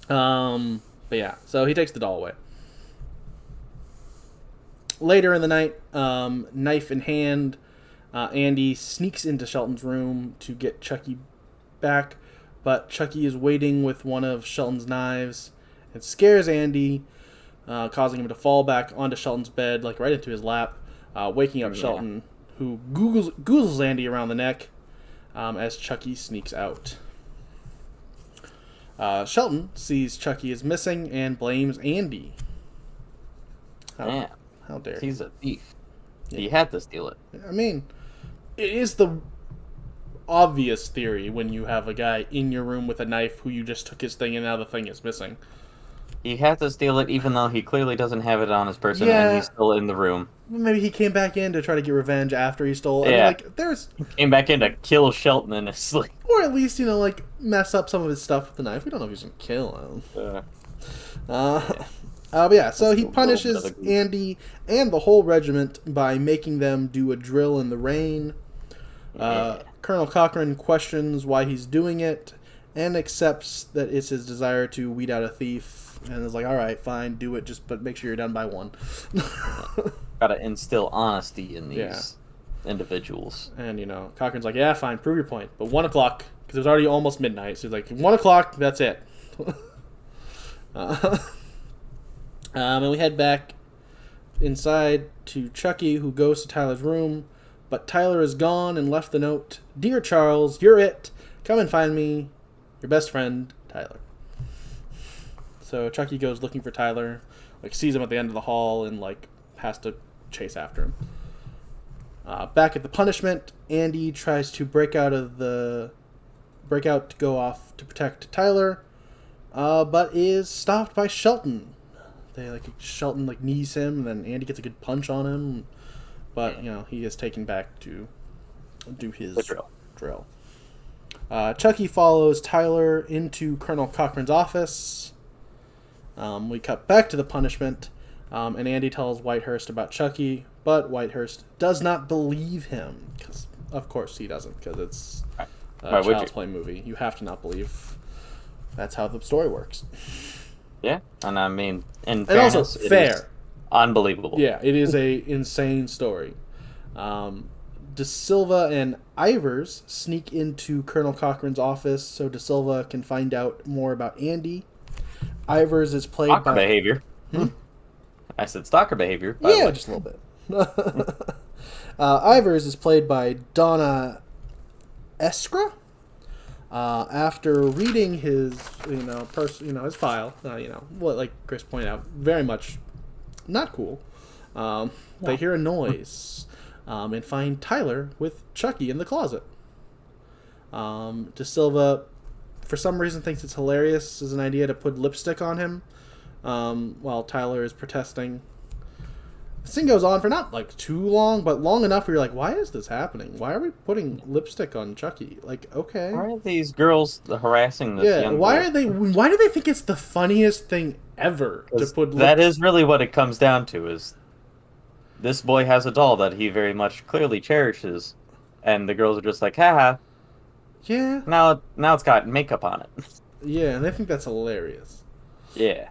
But yeah, so he takes the doll away. Later in the night, knife in hand, Andy sneaks into Shelton's room to get Chucky back, but Chucky is waiting with one of Shelton's knives and scares Andy, causing him to fall back onto Shelton's bed, right into his lap, waking up Shelton, who goozles Andy around the neck as Chucky sneaks out. Shelton sees Chucky is missing and blames Andy. How dare
he's a thief. Yeah. He had to steal it.
I mean, it is the obvious theory when you have a guy in your room with a knife who you just took his thing and now the thing is missing.
He had to steal it even though he clearly doesn't have it on his person and he's still in the room.
Maybe he came back in to try to get revenge after he stole it.
Yeah.
He
came back in to kill Shelton in his sleep.
Or at least, mess up some of his stuff with the knife. We don't know if he's going to kill him. But yeah, so he punishes Andy and the whole regiment by making them do a drill in the rain. Colonel Cochran questions why he's doing it and accepts that it's his desire to weed out a thief and is like, all right, fine, do it, but make sure you're done by 1.
Gotta instill honesty in these individuals.
And, Cochran's like, yeah, fine, prove your point. But 1 o'clock, because it was already almost midnight, so he's like, 1 o'clock, that's it. And we head back inside to Chucky, who goes to Tyler's room, but Tyler is gone and left the note, "Dear Charles, you're it. Come and find me. Your best friend, Tyler." So Chucky goes looking for Tyler, sees him at the end of the hall and has to chase after him. Back at the punishment, Andy tries to break out to go off to protect Tyler, but is stopped by Shelton. Shelton knees him, and then Andy gets a good punch on him, but he is taken back to do his drill. Chucky follows Tyler into Colonel Cochran's office. We cut back to the punishment, and Andy tells Whitehurst about Chucky, but Whitehurst does not believe him, because of course he doesn't, because it's a Child's Play movie. You have to not believe. That's how the story works.
Yeah, and I mean, in
and
fairness,
also fair,
unbelievable.
Yeah, it is a insane story. De Silva and Ivers sneak into Colonel Cochran's office so De Silva can find out more about Andy. Ivers is played
Stalker
by...
behavior. I said stalker behavior. By the
Yeah,
way.
just a little bit. Ivers is played by Donna Eskra. After reading his, his file, what like Chris pointed out, very much not cool. They hear a noise and find Tyler with Chucky in the closet. De Silva, for some reason, thinks it's hilarious as an idea to put lipstick on him while Tyler is protesting. This thing goes on for not like too long, but long enough where you're like, why is this happening? Why are we putting lipstick on Chucky? Like, okay.
Why are these girls harassing this young boy?
Why do they think it's the funniest thing ever to put lipstick?
That is really what it comes down to, is this boy has a doll that he very much clearly cherishes, and the girls are just like, haha.
Yeah.
Now it's got makeup on it.
Yeah, and they think that's hilarious.
Yeah.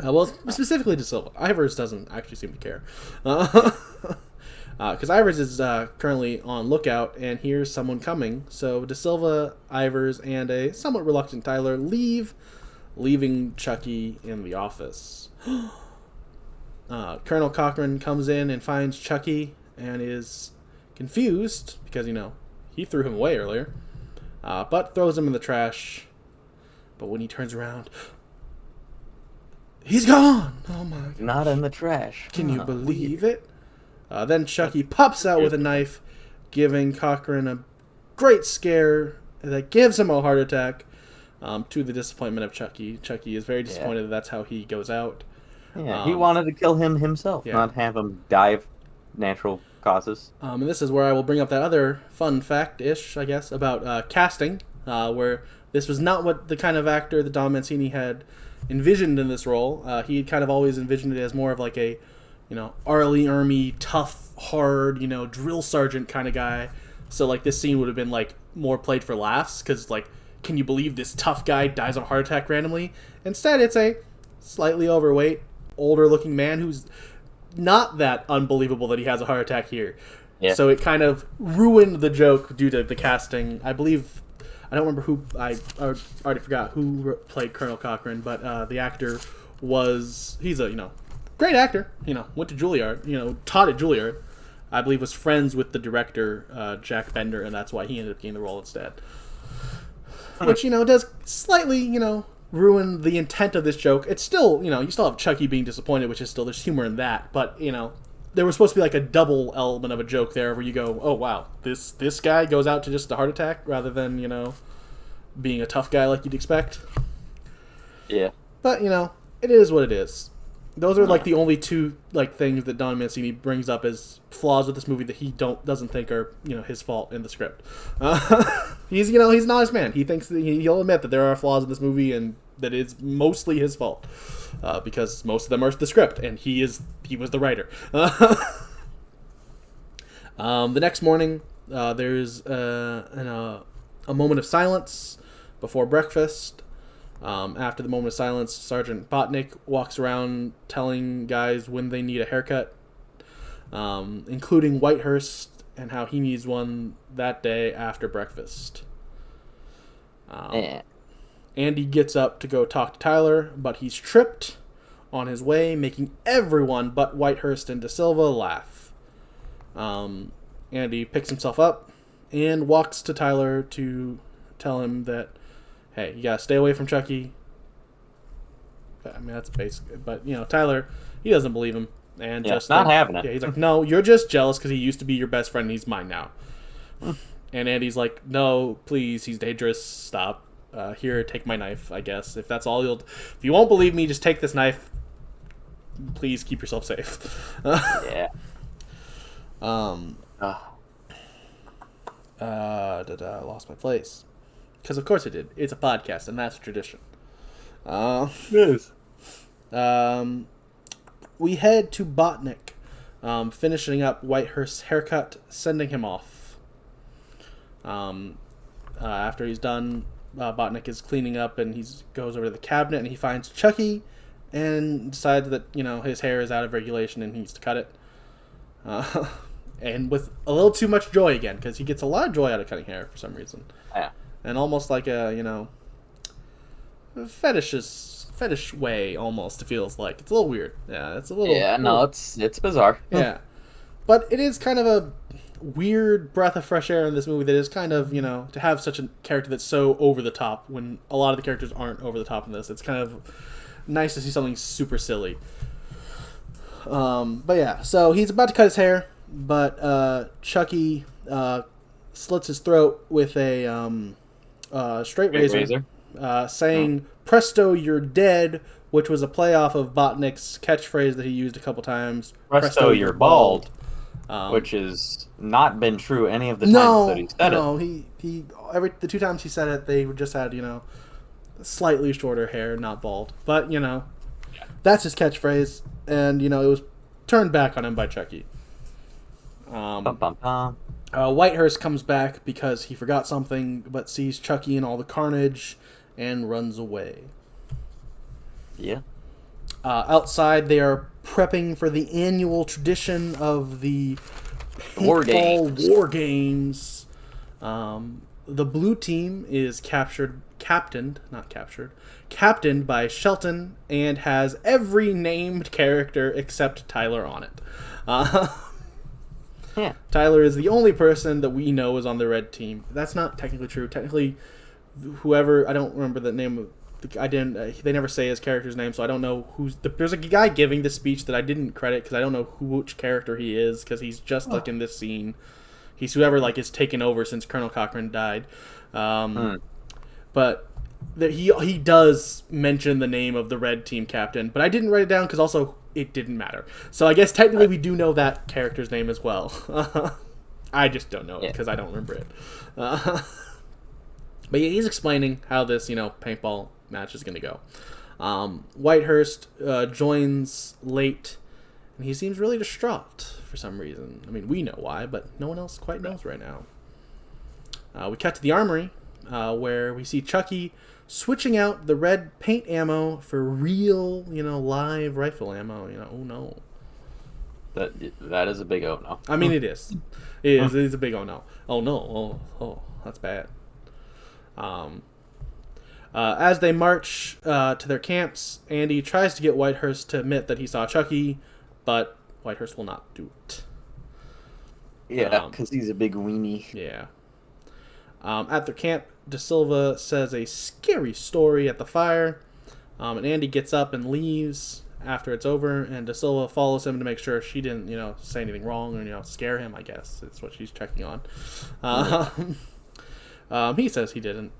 Well, specifically De Silva. Ivers doesn't actually seem to care. Because Ivers is currently on lookout and hears someone coming. So De Silva, Ivers, and a somewhat reluctant Tyler leaving Chucky in the office. Colonel Cochran comes in and finds Chucky and is confused because, he threw him away earlier. But throws him in the trash. But when he turns around... he's gone! Oh my god.
Not in the trash.
Can you believe it? Then Chucky pops out with a knife, giving Cochran a great scare that gives him a heart attack, to the disappointment of Chucky. Chucky is very disappointed that that's how he goes out.
Yeah, he wanted to kill him himself, not have him die of natural causes.
And this is where I will bring up that other fun fact-ish, I guess, about casting, where this was not what the kind of actor that Don Mancini had envisioned in this role. He had kind of always envisioned it as more of like a, Arlie Ermy, tough, hard, drill sergeant kind of guy. So like this scene would have been like more played for laughs, because like, can you believe this tough guy dies of a heart attack randomly? Instead, it's a slightly overweight, older looking man who's not that unbelievable that he has a heart attack here. Yeah. So it kind of ruined the joke due to the casting. I believe, I don't remember who, I already forgot who played Colonel Cochran, but the actor he's a, great actor, went to Juilliard, taught at Juilliard. I believe was friends with the director, Jack Bender, and that's why he ended up getting the role instead. Which, does slightly, ruin the intent of this joke. It's still, you still have Chucky being disappointed, which is still, there's humor in that, but, there was supposed to be like a double element of a joke there where you go, oh wow, this guy goes out to just a heart attack rather than, being a tough guy like you'd expect.
Yeah.
But, it is what it is. Those are like the only two like things that Don Mancini brings up as flaws with this movie that he doesn't think are his fault in the script. He's he's an honest man. He thinks that he'll admit that there are flaws in this movie and that it's mostly his fault because most of them are the script and he was the writer. The next morning, there's a moment of silence before breakfast. After the moment of silence, Sergeant Botnick walks around telling guys when they need a haircut, including Whitehurst and how he needs one that day after breakfast. Andy gets up to go talk to Tyler, but he's tripped on his way, making everyone but Whitehurst and De Silva laugh. Andy picks himself up and walks to Tyler to tell him that, hey, you gotta stay away from Chucky. I mean, that's basic. But, Tyler, he doesn't believe him. And just
not having it.
Yeah, he's like, no, you're just jealous because he used to be your best friend and he's mine now. And Andy's like, no, please, he's dangerous. Stop. Here, take my knife, I guess. If that's all if you won't believe me, just take this knife. Please keep yourself safe.
Yeah.
I lost my place. Because of course it did. It's a podcast, and that's a tradition.
Yes.
We head to Botnick, finishing up Whitehurst's haircut, sending him off. After he's done, Botnick is cleaning up, and he goes over to the cabinet, and he finds Chucky, and decides that, his hair is out of regulation, and he needs to cut it. And with a little too much joy again, because he gets a lot of joy out of cutting hair for some reason.
Yeah.
And almost like a, fetish way almost. It feels like it's a little weird. Yeah, it's a little.
Yeah, no, it's bizarre.
Yeah, but it is kind of a weird breath of fresh air in this movie that is kind of, to have such a character that's so over the top when a lot of the characters aren't over the top in this. It's kind of nice to see something super silly. But yeah, so he's about to cut his hair, but Chucky slits his throat with a straight razor. Saying, "Presto, you're dead," which was a playoff of Botnick's catchphrase that he used a couple times.
Presto, you're bald. Which has not been true any of the times that he said it.
No, the 2 times he said it, they just had, slightly shorter hair, not bald. But, that's his catchphrase, and, it was turned back on him by Chucky. Whitehurst comes back because he forgot something, but sees Chucky in all the carnage and runs away.
Yeah.
Outside, they are prepping for the annual tradition of the
War
Games. The blue team is captained by Shelton and has every named character except Tyler on it.
Yeah.
Tyler is the only person that we know is on the red team. That's not technically true. Technically, whoever, I don't remember the name of. They never say his character's name, so I don't know who's. There's a guy giving the speech that I didn't credit because I don't know which character he is because he's just in this scene. He's whoever is taken over since Colonel Cochran died. But he does mention the name of the red team captain, but I didn't write it down because also it didn't matter. So I guess technically we do know that character's name as well. I just don't know it because I don't remember it. But yeah, he's explaining how this paintball match is going to go. Whitehurst joins late, and he seems really distraught for some reason. I mean, we know why, but no one else quite knows right now. We cut to the armory, where we see Chucky switching out the red paint ammo for real, live rifle ammo. Oh no.
That is a big oh no.
I mean, it is. It is a big oh no. Oh no. Oh, that's bad. As they march to their camps, Andy tries to get Whitehurst to admit that he saw Chucky, but Whitehurst will not do it.
Yeah, because he's a big weenie.
Yeah. At their camp, De Silva says a scary story at the fire, and Andy gets up and leaves after it's over, and De Silva follows him to make sure she didn't, say anything wrong or, scare him, I guess. It's what she's checking on. He says he didn't.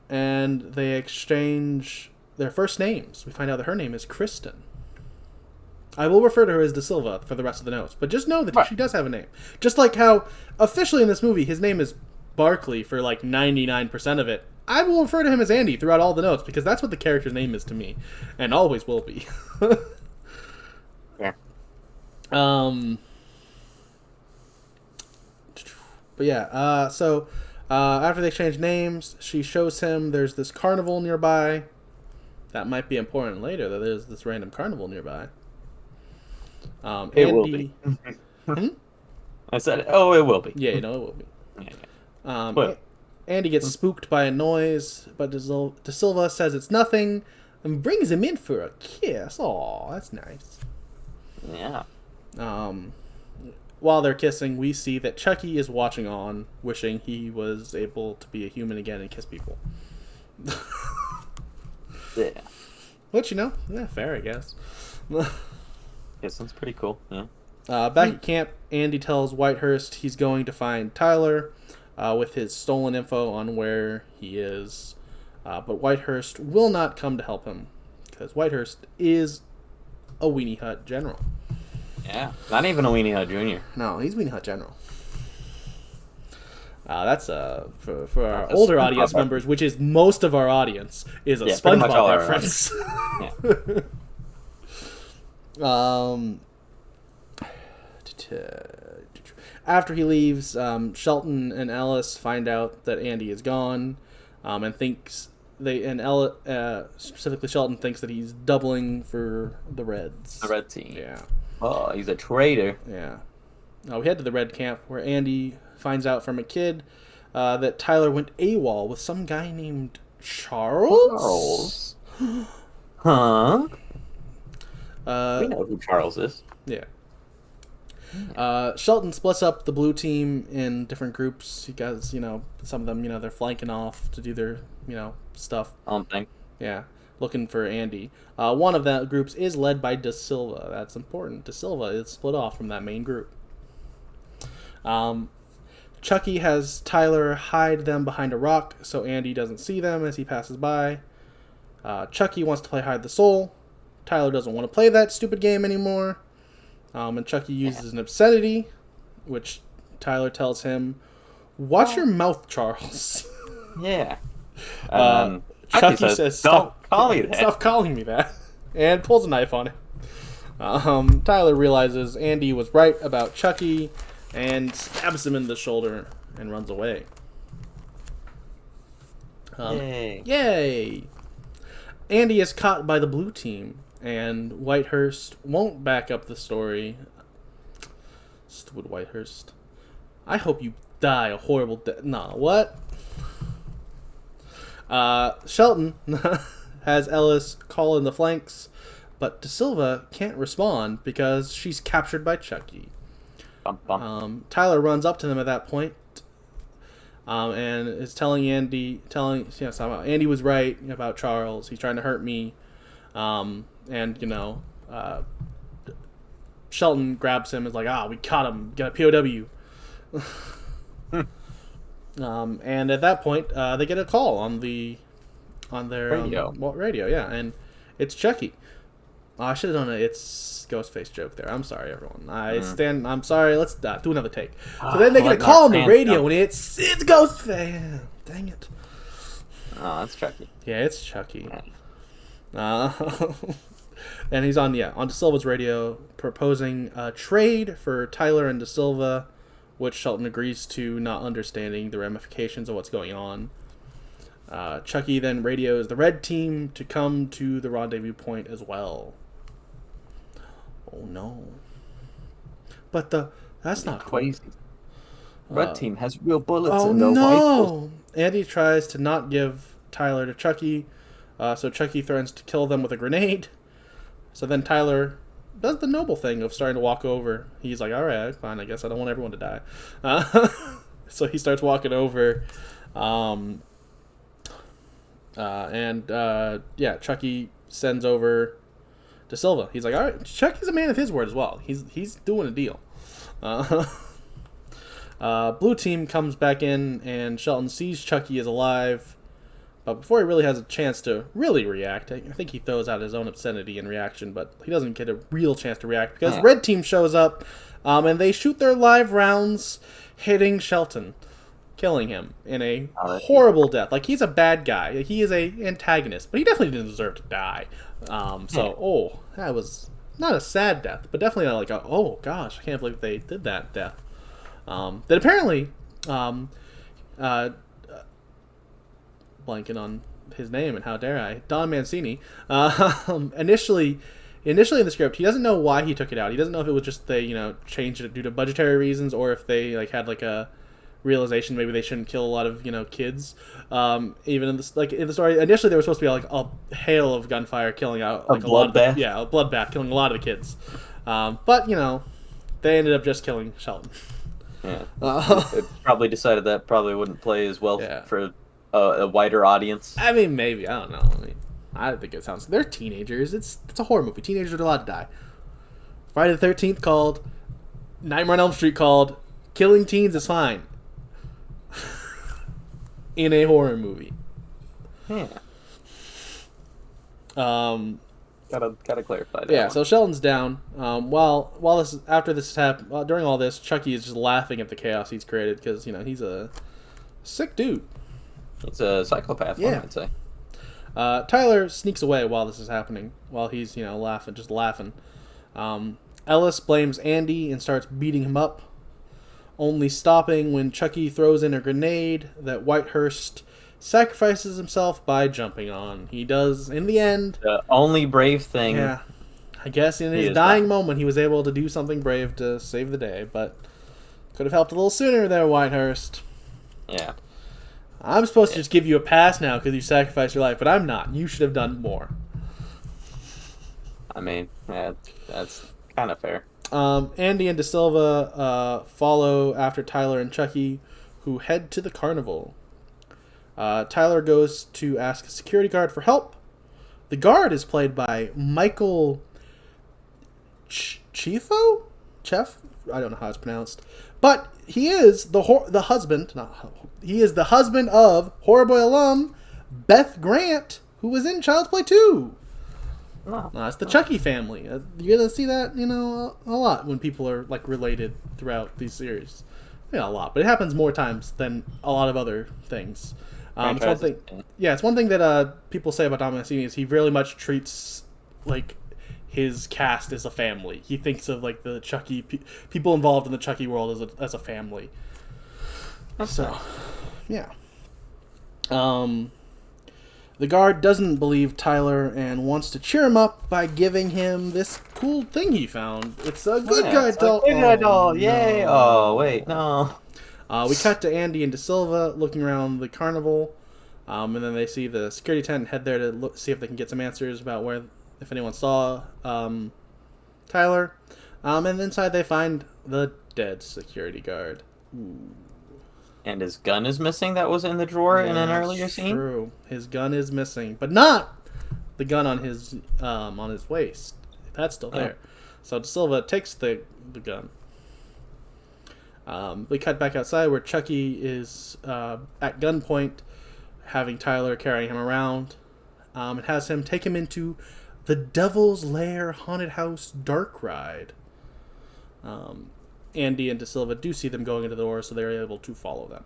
And they exchange their first names. We find out that her name is Kristen. I will refer to her as De Silva for the rest of the notes, but just know that she does have a name. Just like how, officially in this movie, his name is Barkley for 99% of it. I will refer to him as Andy throughout all the notes, because that's what the character's name is to me, and always will be.
Yeah.
But yeah, so after they exchange names, she shows him there's this carnival nearby. That might be important later, that there's this random carnival nearby.
It will be. I said, it will be.
Yeah, it will be.
But
Andy gets spooked by a noise, but De Silva says it's nothing and brings him in for a kiss. Aw, that's nice.
Yeah.
While they're kissing, we see that Chucky is watching on, wishing he was able to be a human again and kiss people.
Yeah.
Which, yeah, fair, I guess.
Kissing's pretty cool, yeah.
Back at camp, Andy tells Whitehurst he's going to find Tyler with his stolen info on where he is. But Whitehurst will not come to help him, because Whitehurst is a Weenie Hut general.
Yeah, not even a Weenie Hut Jr.
No, he's Weenie Hut General. That's for our older audience members, which is most of our audience, is a SpongeBob reference. After he leaves, Shelton and Ellis find out that Andy is gone, and specifically Shelton thinks that he's doubling for the Reds.
The Red Team.
Yeah.
Oh, he's a traitor.
Yeah. We head to the Red Camp, where Andy finds out from a kid that Tyler went AWOL with some guy named Charles?
Huh? We
We
know who Charles is.
Yeah. Shelton splits up the blue team in different groups. He got, some of them, they're flanking off to do their, stuff.
Thing.
Yeah, looking for Andy. One of the groups is led by De Silva. That's important. De Silva is split off from that main group. Chucky has Tyler hide them behind a rock so Andy doesn't see them as he passes by. Chucky wants to play Hide the Soul. Tyler doesn't want to play that stupid game anymore. And Chucky uses an obscenity, which Tyler tells him, "Watch your mouth, Charles."
Yeah.
Chucky says,
"Stop calling me that."
Stop calling me that. And pulls a knife on him. Tyler realizes Andy was right about Chucky and stabs him in the shoulder and runs away. Yay! Andy is caught by the blue team, and Whitehurst won't back up the story. Stupid Whitehurst. I hope you die a horrible death. Nah, what? Shelton has Ellis call in the flanks, but De Silva can't respond because she's captured by Chucky. Tyler runs up to them at that point, and is telling Andy, Andy was right about Charles. He's trying to hurt me, Shelton grabs him and is like, we caught him, got a POW. And at that point, they get a call on their radio, yeah, and it's Chucky. I should have done it's Ghostface joke there. I'm sorry, everyone. I'm sorry. Let's do another take. So then they get a call on the radio, and it's Ghostface. Dang it.
Oh, that's Chucky.
Yeah, it's Chucky. And he's on De Silva's radio proposing a trade for Tyler and De Silva, which Shelton agrees to, not understanding the ramifications of what's going on. Chucky then radios the red team to come to the rendezvous point as well. Oh no. But that's not
crazy. Red team has real bullets
in
the
no! Andy tries to not give Tyler to Chucky, so Chucky threatens to kill them with a grenade. So then Tyler does the noble thing of starting to walk over. He's like, alright, fine, I guess I don't want everyone to die. So he starts walking over, Chucky sends over De Silva. He's like, alright, Chucky's a man of his word as well. He's doing a deal. Blue team comes back in, and Shelton sees Chucky is alive, but before he really has a chance to really react, I think he throws out his own obscenity in reaction, but he doesn't get a real chance to react because red team shows up, and they shoot their live rounds, hitting Shelton, killing him in a horrible death. Like, he's a bad guy. He is a antagonist, but he definitely didn't deserve to die. That was not a sad death, but definitely like oh gosh, I can't believe they did that death. That apparently, blanking on his name and how dare I, Don Mancini, initially in the script, he doesn't know why he took it out. He doesn't know if it was just they, changed it due to budgetary reasons, or if they had a realization maybe they shouldn't kill a lot of kids. Even in the story, initially there was supposed to be a hail of gunfire killing out a bloodbath. A bloodbath killing a lot of the kids. But they ended up just killing Shelton.
Yeah. It probably decided that probably wouldn't play as well for a wider audience.
I mean, maybe, I don't know. I think it sounds. They're teenagers. It's a horror movie. Teenagers are allowed to die. Friday the 13th called. Nightmare on Elm Street called. Killing teens is fine. In a horror movie.
Yeah. Gotta clarify that.
Yeah. So Shelton's down. During all this, Chucky is just laughing at the chaos he's created because he's a sick dude.
He's a psychopath. Yeah. I'd say.
Tyler sneaks away while this is happening. While he's laughing. Ellis blames Andy and starts beating him up, only stopping when Chucky throws in a grenade that Whitehurst sacrifices himself by jumping on. He does, in the end.
The only brave thing.
Yeah. I guess in his dying moment, he was able to do something brave to save the day, but could have helped a little sooner there, Whitehurst.
Yeah.
I'm supposed to just give you a pass now because you sacrificed your life, but I'm not. You should have done more.
I mean, yeah, that's kind of fair.
Andy and De Silva follow after Tyler and Chucky, who head to the carnival. Tyler goes to ask a security guard for help. The guard is played by Michael Chefo? Chef? I don't know how it's pronounced. But he is the husband. He is the husband of Horror Boy alum Beth Grant, who was in Child's Play 2. It's the Chucky family. You're gonna see that, a lot when people are like related throughout these series. A lot, but it happens more times than a lot of other things. It's one thing. Yeah, it's one thing that people say about Don Mancini is he really much treats like his cast as a family. He thinks of like the Chucky people involved in the Chucky world as a family. So, yeah. The guard doesn't believe Tyler and wants to cheer him up by giving him this cool thing he found. It's a good guy doll.
Good guy doll. Yay! No. Oh wait, no.
We cut to Andy and De Silva looking around the carnival, and then they see the security tent and head there to see if they can get some answers about if anyone saw Tyler. And inside they find the dead security guard. Ooh.
And his gun is missing that was in the drawer in an earlier scene?
True. His gun is missing, but not the gun on his waist. That's still there. So De Silva takes the gun. We cut back outside where Chucky is at gunpoint, having Tyler carrying him around. It has him take him into the Devil's Lair haunted house dark ride. Andy and De Silva do see them going into the door, so they're able to follow them.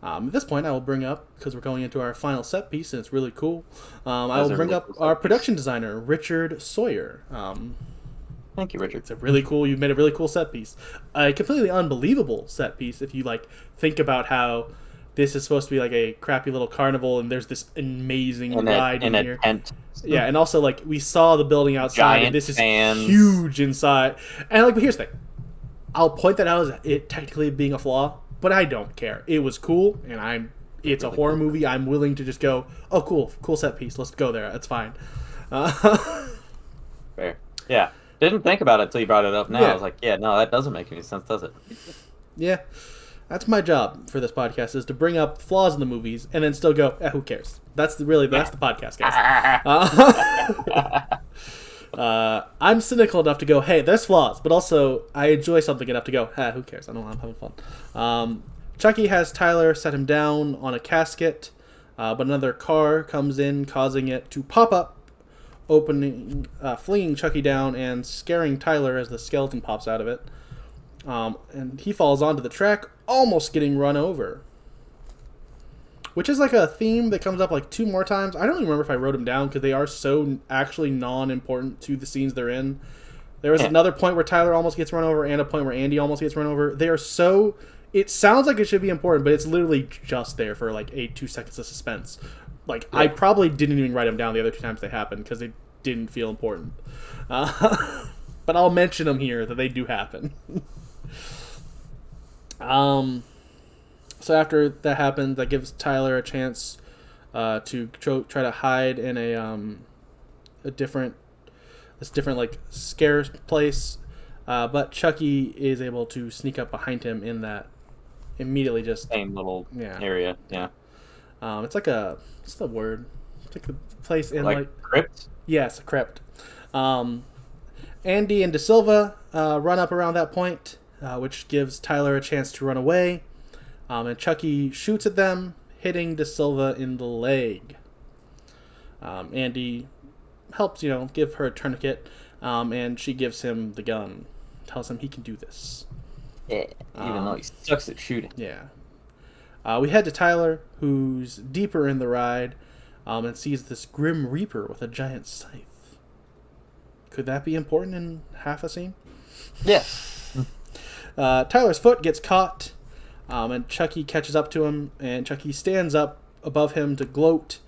At this point, I will bring up, because we're going into our final set piece, and it's really cool, I will bring up our production designer, Richard Sawyer.
Thank you, Richard.
It's you've made a really cool set piece. A completely unbelievable set piece if you think about how this is supposed to be like a crappy little carnival, and there's this amazing ride in here. Tent. Yeah, and also we saw the building outside,
giant
and this is
fans.
Huge inside. And but here's the thing. I'll point that out as it technically being a flaw, but I don't care. It was cool, and it's really a horror movie. I'm willing to just go, oh, cool set piece. Let's go there. That's fine.
Fair. Yeah. Didn't think about it until you brought it up now. Yeah. I was like, yeah, no, that doesn't make any sense, does it?
Yeah. That's my job for this podcast, is to bring up flaws in the movies and then still go, who cares? That's the podcast, guys. I'm cynical enough to go, hey, there's flaws, but also I enjoy something enough to go, who cares? I know I'm having fun. Chucky has Tyler set him down on a casket, but another car comes in, causing it to pop up, flinging Chucky down and scaring Tyler as the skeleton pops out of it. And he falls onto the track, almost getting run over. Which is a theme that comes up 2 more times. I don't even remember if I wrote them down because they are so actually non-important to the scenes they're in. There was another point where Tyler almost gets run over and a point where Andy almost gets run over. They are so... It sounds like it should be important, but it's literally just there for 2 seconds of suspense. I probably didn't even write them down the other 2 times they happened because they didn't feel important. But I'll mention them here that they do happen. So after that happens, that gives Tyler a chance to try to hide in a different scare place, but Chucky is able to sneak up behind him in that immediately
same little area. Yeah,
it's what's the word? It's a place in
crypt.
Yes, a crypt. Andy and De Silva run up around that point, which gives Tyler a chance to run away. And Chucky shoots at them, hitting De Silva in the leg. Andy helps, give her a tourniquet, and she gives him the gun. Tells him he can do this.
Yeah, even though he sucks at shooting.
Yeah. We head to Tyler, who's deeper in the ride, and sees this Grim Reaper with a giant scythe. Could that be important in half a scene?
Yes.
Tyler's foot gets caught. And Chucky catches up to him, and Chucky stands up above him to gloat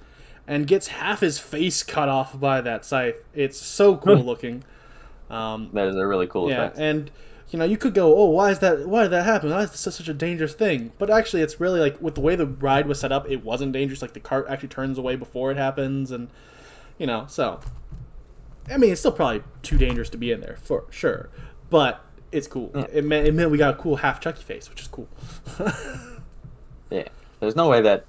and gets half his face cut off by that scythe. It's so cool looking.
That is a really cool effect.
And you could go, oh, why did that happen? Why is this such a dangerous thing? But actually, it's really like, with the way the ride was set up, it wasn't dangerous. Like, the cart actually turns away before it happens, and, so. I mean, it's still probably too dangerous to be in there, for sure. But it's cool. Yeah. It meant we got a cool half Chucky face, which is cool.
Yeah. There's no way that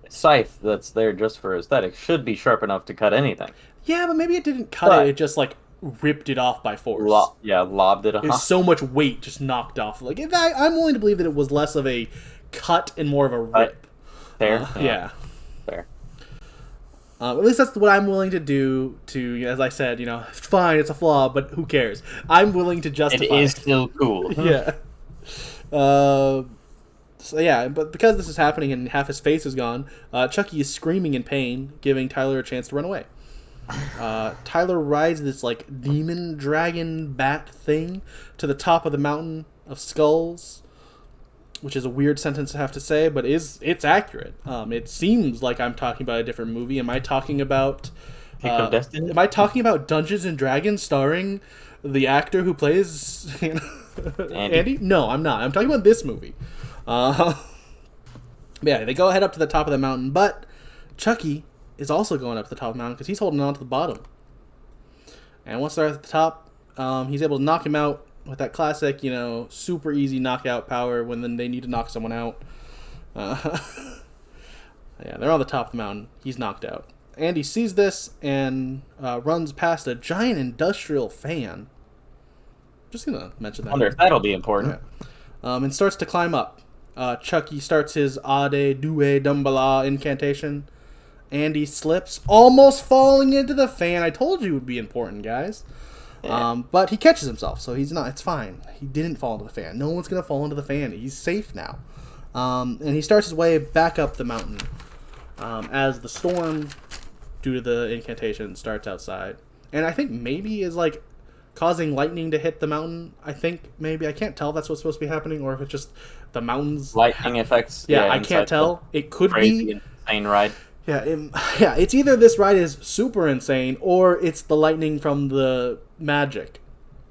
scythe that's there just for aesthetics should be sharp enough to cut anything.
Yeah, but maybe it didn't cut it. It just, like, ripped it off by force.
Lobbed it off.
It's so much weight just knocked off. Like, I'm willing to believe that it was less of a cut and more of a rip.
Fair.
Yeah.
Fair.
At least that's what I'm willing to do to, as I said, fine, it's a flaw, but who cares? I'm willing to justify it.
It is still cool.
Yeah. So yeah, but because this is happening and half his face is gone, Chucky is screaming in pain, giving Tyler a chance to run away. Tyler rides this, like, demon dragon bat thing to the top of the mountain of skulls, which is a weird sentence to have to say, but it's accurate. It seems like I'm talking about a different movie. Am I talking about Am I talking about Dungeons and Dragons starring the actor who plays Andy? No, I'm not. I'm talking about this movie. Yeah, they go ahead up to the top of the mountain, but Chucky is also going up to the top of the mountain because he's holding on to the bottom. And once they're at the top, he's able to knock him out with that classic, super easy knockout power when then they need to knock someone out. Yeah, they're on the top of the mountain. He's knocked out. Andy sees this and runs past a giant industrial fan. Just going to mention that.
I wonder if that'll be important.
Yeah. And starts to climb up. Chucky starts his Ade Due Dumbala incantation. Andy slips, almost falling into the fan. I told you it would be important, guys. Yeah. But he catches himself, so he's not. It's fine. He didn't fall into the fan. No one's going to fall into the fan. He's safe now. And he starts his way back up the mountain as the storm, due to the incantation, starts outside. And I think maybe is, like, causing lightning to hit the mountain. I think maybe. I can't tell if that's what's supposed to be happening or if it's just the mountains.
Lightning effects.
Yeah, I can't tell. It could be.
Insane ride.
Yeah, it's either this ride is super insane or it's the lightning from the magic.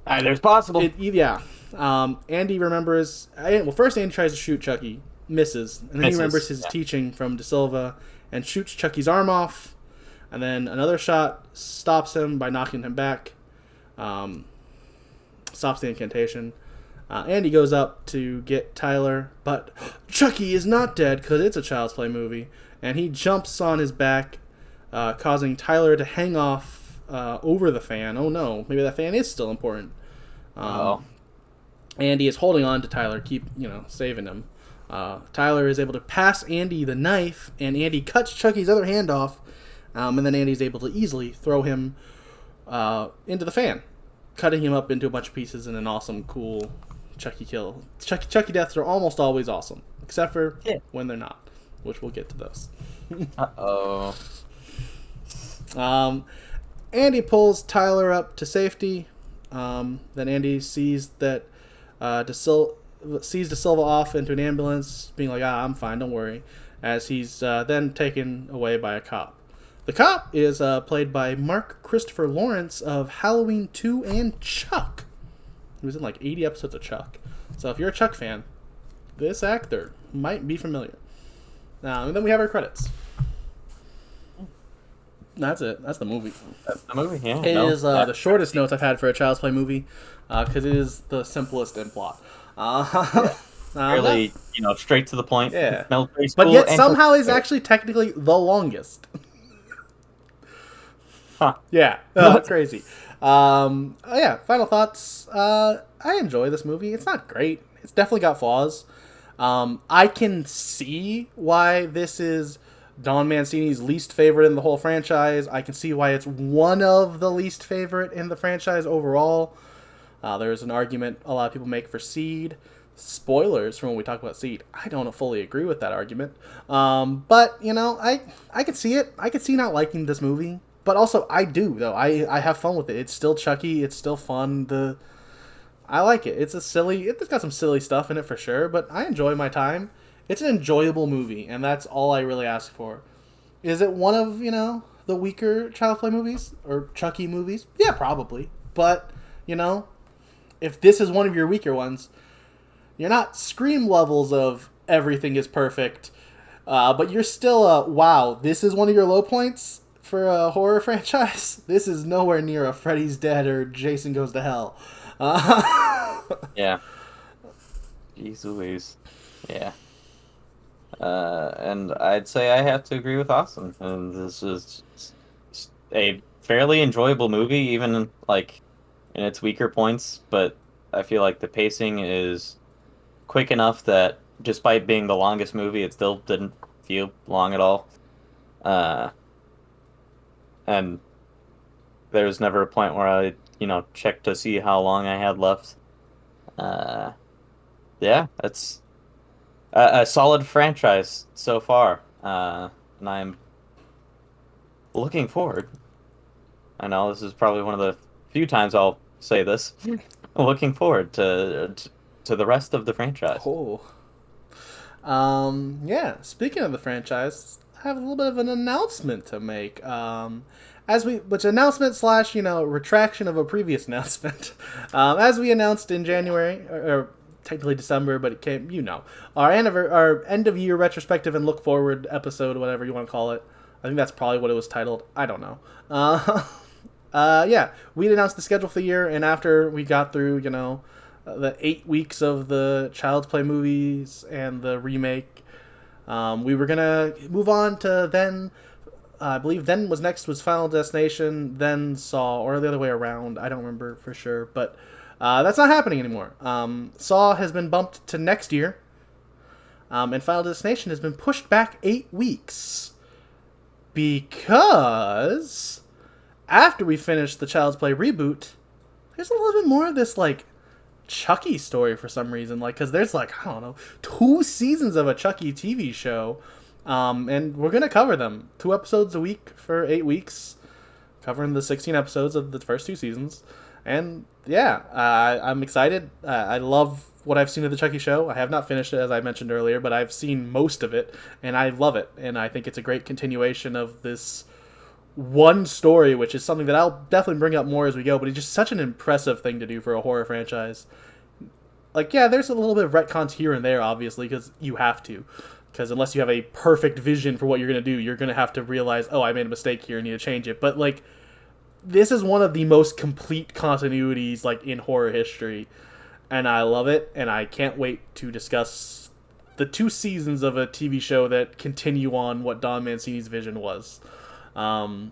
Either's possible.
Andy remembers... first Andy tries to shoot Chucky, misses, and then he remembers his teaching from De Silva and shoots Chucky's arm off, and then another shot stops him by knocking him back, stops the incantation. Andy goes up to get Tyler, but Chucky is not dead because it's a Child's Play movie. And he jumps on his back, causing Tyler to hang off over the fan. Oh no, maybe that fan is still important. Andy is holding on to Tyler, saving him. Tyler is able to pass Andy the knife, and Andy cuts Chucky's other hand off, and then Andy's able to easily throw him into the fan, cutting him up into a bunch of pieces in an awesome, cool Chucky kill. Chucky deaths are almost always awesome, except for when they're not. Which we'll get to those.
Uh-oh.
Andy pulls Tyler up to safety. Then Andy sees that De Silva off into an ambulance, being like, I'm fine, don't worry. As he's then taken away by a cop. The cop is played by Mark Christopher Lawrence of Halloween 2 and Chuck. He was in like 80 episodes of Chuck. So if you're a Chuck fan, this actor might be familiar. And then we have our credits. That's it. That's the movie.
That's the movie, yeah.
It is the shortest notes I've had for a Child's Play movie, because it is the simplest in plot.
Really, straight to the point.
Yeah.
Military
but
school
yet somehow is actually technically the longest.
Huh.
Yeah. Crazy. Final thoughts. I enjoy this movie. It's not great. It's definitely got flaws. I can see why this is Don Mancini's least favorite in the whole franchise. I can see why it's one of the least favorite in the franchise overall. There's an argument a lot of people make for Seed. Spoilers from when we talk about Seed. I don't fully agree with that argument. But, I can see it. I can see not liking this movie. But also, I do, though. I have fun with it. It's still Chucky. It's still fun. I like it. It's got some silly stuff in it for sure, but I enjoy my time. It's an enjoyable movie, and that's all I really ask for. Is it one of, the weaker Child's Play movies? Or Chucky movies? Yeah, probably. But, if this is one of your weaker ones, you're not Scream levels of everything is perfect, but you're still wow, this is one of your low points for a horror franchise. This is nowhere near a Freddy's Dead or Jason Goes to Hell.
Yeah. Jeez Louise. Yeah. And I'd say I have to agree with Austin. And this is a fairly enjoyable movie, even like in its weaker points. But I feel like the pacing is quick enough that, despite being the longest movie, it still didn't feel long at all. And there was never a point where I, checked to see how long I had left. Yeah, it's a solid franchise so far, and I'm looking forward. I know this is probably one of the few times I'll say this. Looking forward to the rest of the franchise.
Oh. Yeah, speaking of the franchise, I have a little bit of an announcement to make. Which announcement / retraction of a previous announcement. As we announced in January, or technically December, but it came, our end of year retrospective and look forward episode, whatever you want to call it. I think that's probably what it was titled. I don't know. Yeah, we'd announced the schedule for the year, and after we got through, the 8 weeks of the Child's Play movies and the remake, we were gonna move on to then. I believe then was Final Destination, then Saw, or the other way around. I don't remember for sure, but that's not happening anymore. Saw has been bumped to next year, and Final Destination has been pushed back 8 weeks because after we finished the Child's Play reboot, there's a little bit more of this Chucky story for some reason, because there's I don't know, 2 seasons of a Chucky TV show. And we're gonna cover them 2 episodes a week for 8 weeks, covering the 16 episodes of the first 2 seasons. And yeah, I'm excited. I love what I've seen of the Chucky show. I have not finished it, as I mentioned earlier, but I've seen most of it, and I love it. And I think it's a great continuation of this one story, which is something that I'll definitely bring up more as we go. But it's just such an impressive thing to do for a horror franchise. Yeah, there's a little bit of retcons here and there, obviously, because you have to. Because unless you have a perfect vision for what you're going to do, you're going to have to realize, oh, I made a mistake here, I need to change it. But, this is one of the most complete continuities, in horror history. And I love it, and I can't wait to discuss the 2 seasons of a TV show that continue on what Don Mancini's vision was. So,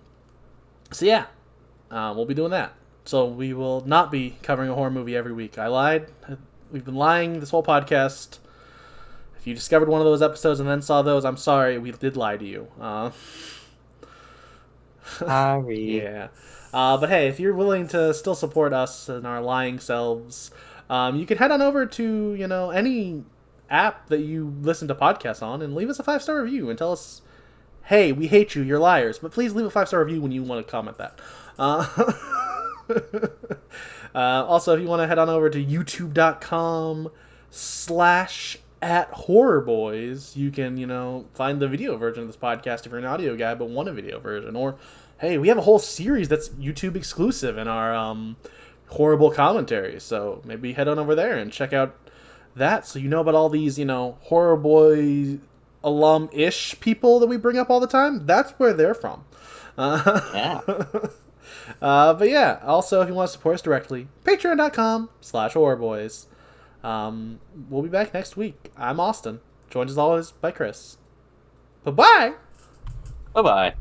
yeah, we'll be doing that. So we will not be covering a horror movie every week. I lied. We've been lying this whole podcast. If you discovered one of those episodes and then saw those, I'm sorry, we did lie to you.
Sorry.
Yeah. But hey, if you're willing to still support us and our lying selves, you can head on over to, any app that you listen to podcasts on and leave us a 5-star review and tell us, hey, we hate you, you're liars. But please leave a 5-star review when you want to comment that. Also, if you want to head on over to youtube.com/@horrorboys, you can, find the video version of this podcast if you're an audio guy but want a video version. Or, hey, we have a whole series that's YouTube exclusive in our horrible commentary. So maybe head on over there and check out that so you know about all these, Horror Boy alum-ish people that we bring up all the time. That's where they're from.
Yeah.
But yeah, also if you want to support us directly, patreon.com/horrorboys. We'll be back next week. I'm Austin, joined as always by Chris. Bye-bye!
Bye-bye.